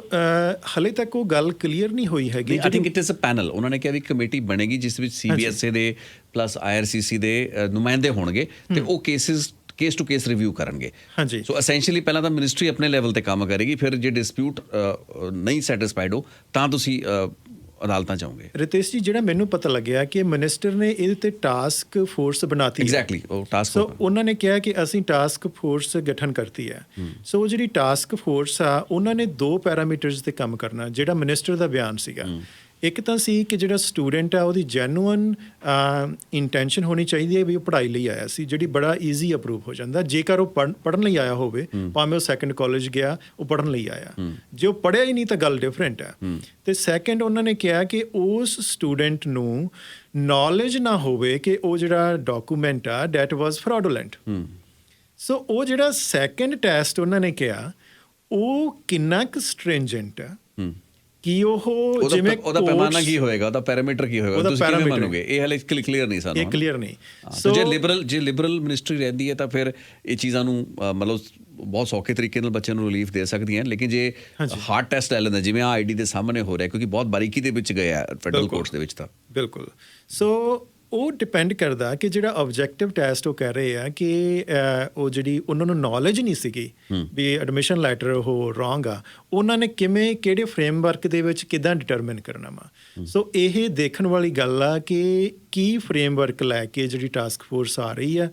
ਹਲੇ ਤੱਕ ਉਹ ਗੱਲ ਕਲੀਅਰ ਨਹੀਂ ਹੋਈ ਹੈਗੀ। I think it is a panel. ਉਹਨਾਂ ਨੇ ਕਿਹਾ ਵੀ ਕਮੇਟੀ ਬਣੇਗੀ ਜਿਸ ਵਿੱਚ CBSE ਦੇ ਪਲੱਸ IRCC ਦੇ ਨੁਮਾਇੰਦੇ ਹੋਣਗੇ ਤੇ ਉਹ ਕੇਸ ਟੂ ਕੇਸ ਰਿਵਿਊ ਕਰਨਗੇ। ਹਾਂਜੀ, ਸੋ ਐਸੈਂਸ਼ੀਅਲੀ ਪਹਿਲਾਂ ਤਾਂ ਮਿਨਿਸਟਰੀ ਆਪਣੇ ਲੈਵਲ ਤੇ ਕੰਮ ਕਰੇਗੀ, ਫਿਰ ਜੇ ਡਿਸਪਿਊਟ ਨਹੀਂ ਸੈਟੀਸਫਾਈਡ ਹੋ ਤਾਂ ਤੁਸੀਂ ਅਦਾਲਤਾਂ ਜਾਓਗੇ। ਰਿਤੇਸ਼ ਜੀ, ਜਿਹੜਾ ਮੈਨੂੰ ਪਤਾ ਲੱਗਿਆ ਕਿ ਮਿਨਿਸਟਰ ਨੇ ਇਹਦੇ ਤੇ ਟਾਸਕ ਫੋਰਸ ਬਣਾਤੀ। ਐਗਜ਼ੈਕਟਲੀ, ਉਹ ਟਾਸਕ ਸੋ ਉਹਨਾਂ ਨੇ ਕਿਹਾ ਕਿ ਅਸੀਂ ਟਾਸਕ ਫੋਰਸ ਗਠਨ ਕਰਤੀ ਹੈ। ਸੋ ਜਿਹੜੀ ਟਾਸਕ ਫੋਰਸ ਆ ਉਹਨਾਂ ਨੇ 2 ਪੈਰਾਮੀਟਰਸ ਤੇ ਕੰਮ ਕਰਨਾ, ਜਿਹੜਾ ਮਿਨਿਸਟਰ ਦਾ ਬਿਆਨ ਸੀਗਾ। ਇੱਕ ਤਾਂ ਸੀ ਕਿ ਜਿਹੜਾ ਸਟੂਡੈਂਟ ਆ ਉਹਦੀ ਜੈਨੂਅਨ ਇੰਟੈਂਸ਼ਨ ਹੋਣੀ ਚਾਹੀਦੀ ਹੈ ਵੀ ਉਹ ਪੜ੍ਹਾਈ ਲਈ ਆਇਆ ਸੀ, ਜਿਹੜੀ ਬੜਾ ਈਜ਼ੀ ਅਪਰੂਵ ਹੋ ਜਾਂਦਾ ਜੇਕਰ ਉਹ ਪੜ੍ਹਨ ਲਈ ਆਇਆ ਹੋਵੇ, ਭਾਵੇਂ ਉਹ ਸੈਕੰਡ ਕਾਲਜ ਗਿਆ, ਉਹ ਪੜ੍ਹਨ ਲਈ ਆਇਆ। ਜੇ ਉਹ ਪੜ੍ਹਿਆ ਹੀ ਨਹੀਂ ਤਾਂ ਗੱਲ ਡਿਫਰੈਂਟ ਹੈ। ਤੇ ਸੈਕੰਡ ਉਹਨਾਂ ਨੇ ਕਿਹਾ ਕਿ ਉਸ ਸਟੂਡੈਂਟ ਨੂੰ ਨੌਲੇਜ ਨਾ ਹੋਵੇ ਕਿ ਉਹ ਜਿਹੜਾ ਡਾਕੂਮੈਂਟ ਆ ਡੈਟ ਵਾਜ਼ ਫਰਾਡੂਲੈਂਟ। ਸੋ ਉਹ ਜਿਹੜਾ ਸੈਕੰਡ ਟੈਸਟ ਉਹਨਾਂ ਨੇ ਕਿਹਾ ਉਹ ਕਿੰਨਾ ਕੁ ਸਟ੍ਰਿੰਜੈਂਟ ਆ, ਕਿ ਉਹ ਜਿਵੇਂ ਉਹਦਾ ਪੈਮਾਨਾ ਕੀ ਹੋਏਗਾ, ਉਹਦਾ ਪੈਰਾਮੀਟਰ ਕੀ ਹੋਏਗਾ, ਤੁਸੀਂ ਕਿਵੇਂ ਮੰਨੋਗੇ? ਇਹ ਹਲੇ ਕਲੀਅਰ ਨਹੀਂ ਸਾਨੂੰ, ਇਹ ਕਲੀਅਰ ਨਹੀਂ। ਸੋ ਜੇ ਲਿਬਰਲ ਮਿਨਿਸਟਰੀ ਰਹਿੰਦੀ ਹੈ ਤਾਂ ਫਿਰ ਇਹ ਚੀਜ਼ਾਂ ਨੂੰ ਮਤਲਬ ਬਹੁਤ ਸੌਖੇ ਤਰੀਕੇ ਨਾਲ ਬੱਚਿਆਂ ਨੂੰ ਰਿਲੀਫ ਦੇ ਸਕਦੀਆਂ। ਲੇਕਿਨ ਜੇ ਹਾਰਡ ਟੈਸਟ ਲੈ ਲੈਂਦਾ ਜਿਵੇਂ ਆਈਡੀ ਦੇ ਸਾਹਮਣੇ ਹੋ ਰਿਹਾ, ਕਿਉਂਕਿ ਬਹੁਤ ਬਾਰੀਕੀ ਦੇ ਵਿੱਚ ਗਏ ਆ ਫੈਡਰਲ ਕੋਰਟਸ ਦੇ ਵਿੱਚ, ਤਾਂ ਬਿਲਕੁਲ। ਸੋ ਉਹ ਡਿਪੈਂਡ ਕਰਦਾ ਕਿ ਜਿਹੜਾ ਆਬਜੈਕਟਿਵ ਟੈਸਟ ਉਹ ਕਹਿ ਰਹੇ ਆ ਕਿ ਉਹ ਜਿਹੜੀ ਉਹਨਾਂ ਨੂੰ ਨੌਲੇਜ ਨਹੀਂ ਸੀਗੀ ਵੀ ਐਡਮਿਸ਼ਨ ਲੈਟਰ ਉਹ ਰੋਂਗ ਆ, ਉਹਨਾਂ ਨੇ ਕਿਵੇਂ ਕਿਹੜੇ ਫਰੇਮਵਰਕ ਦੇ ਵਿੱਚ ਕਿੱਦਾਂ ਡਿਟਰਮਿਨ ਕਰਨਾ ਵਾ। ਸੋ ਇਹ ਦੇਖਣ ਵਾਲੀ ਗੱਲ ਆ ਕਿ ਕੀ ਫਰੇਮਵਰਕ ਲੈ ਕੇ ਜਿਹੜੀ ਟਾਸਕ ਫੋਰਸ ਆ ਰਹੀ ਆ।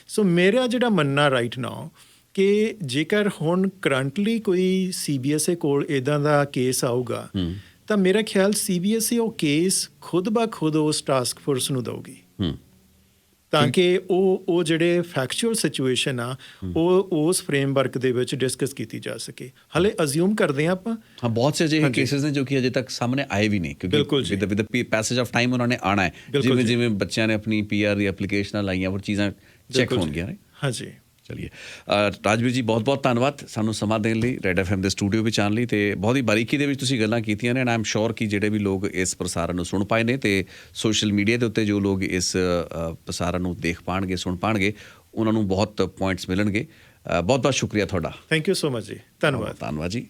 ਸੋ ਮੇਰਾ ਜਿਹੜਾ ਮੰਨਣਾ ਰਾਈਟ ਨਾਓ ਕਿ ਜੇਕਰ ਹੁਣ ਕਰੰਟਲੀ ਕੋਈ CBSE ਕੋਲ ਇੱਦਾਂ ਦਾ ਕੇਸ ਆਊਗਾ ਤਾਂ ਮੇਰਾ ਖਿਆਲ CBSE ਉਹ ਕੇਸ ਖੁਦ ਬ ਖੁਦ ਉਸ ਟਾਸਕ ਫੋਰਸ ਨੂੰ ਦਊਗੀ। ਤਾਂ ਕਿ ਉਹ ਜਿਹੜੇ ਫੈਕਚੁਅਲ ਸਿਚੁਏਸ਼ਨ ਆ ਉਹ ਉਸ ਫਰੇਮਵਰਕ ਦੇ ਵਿੱਚ ਡਿਸਕਸ ਕੀਤੀ ਜਾ ਸਕੇ। ਹਾਲੇ ਅਜ਼ਿਊਮ ਕਰਦੇ ਹਾਂ ਆਪਾਂ। ਹਾਂ, ਬਹੁਤ ਸੇ ਅਜਿਹੇ ਕੇਸਿਸ ਨੇ ਜੋ ਕਿ ਅਜੇ ਤੱਕ ਸਾਹਮਣੇ ਆਏ ਵੀ ਨਹੀਂ, ਕਿਉਂਕਿ ਵਿਦ ਪੈਸੇਜ ਆਫ ਟਾਈਮ ਉਹਨਾਂ ਨੇ ਆਉਣਾ ਹੈ। ਜਿਵੇਂ ਜਿਵੇਂ ਬੱਚਿਆਂ ਨੇ ਆਪਣੀ PR ਦੀ ਐਪਲੀਕੇਸ਼ਨਾਂ ਲਾਈਆਂ, ਉਹ ਚੀਜ਼ਾਂ ਚੈੱਕ ਹੋਣਗੀਆਂ ਨੇ। ਹਾਂਜੀ, ਚਲਿਏ ਰਾਜਵੀਰ ਜੀ, ਬਹੁਤ ਬਹੁਤ ਧੰਨਵਾਦ ਸਾਨੂੰ ਸਮਾਂ ਦੇਣ ਲਈ, ਰੈਡ FM ਦੇ ਸਟੂਡੀਓ ਵਿੱਚ ਆਉਣ ਲਈ, ਤੇ ਬਹੁਤ ਹੀ ਬਾਰੀਕੀ ਦੇ ਵਿੱਚ ਤੁਸੀਂ ਗੱਲਾਂ ਕੀਤੀਆਂ ਨੇ। ਐਂਡ ਆਈ ਐਮ ਸ਼ੋਰ ਕਿ ਜਿਹੜੇ ਵੀ ਲੋਕ ਇਸ ਪ੍ਰਸਾਰਣ ਨੂੰ ਸੁਣ ਪਾਏ ਨੇ ਤੇ ਸੋਸ਼ਲ ਮੀਡੀਆ ਦੇ ਉੱਤੇ ਜੋ ਲੋਕ ਇਸ ਪ੍ਰਸਾਰਣ ਨੂੰ ਦੇਖ ਪਾਉਣਗੇ, ਸੁਣ ਪਾਉਣਗੇ, ਉਹਨਾਂ ਨੂੰ ਬਹੁਤ ਪੁਆਇੰਟਸ ਮਿਲਣਗੇ। ਬਹੁਤ ਬਹੁਤ ਸ਼ੁਕਰੀਆ ਤੁਹਾਡਾ। ਥੈਂਕ ਯੂ ਸੋ ਮਚ ਜੀ, ਧੰਨਵਾਦ। ਧੰਨਵਾਦ ਜੀ।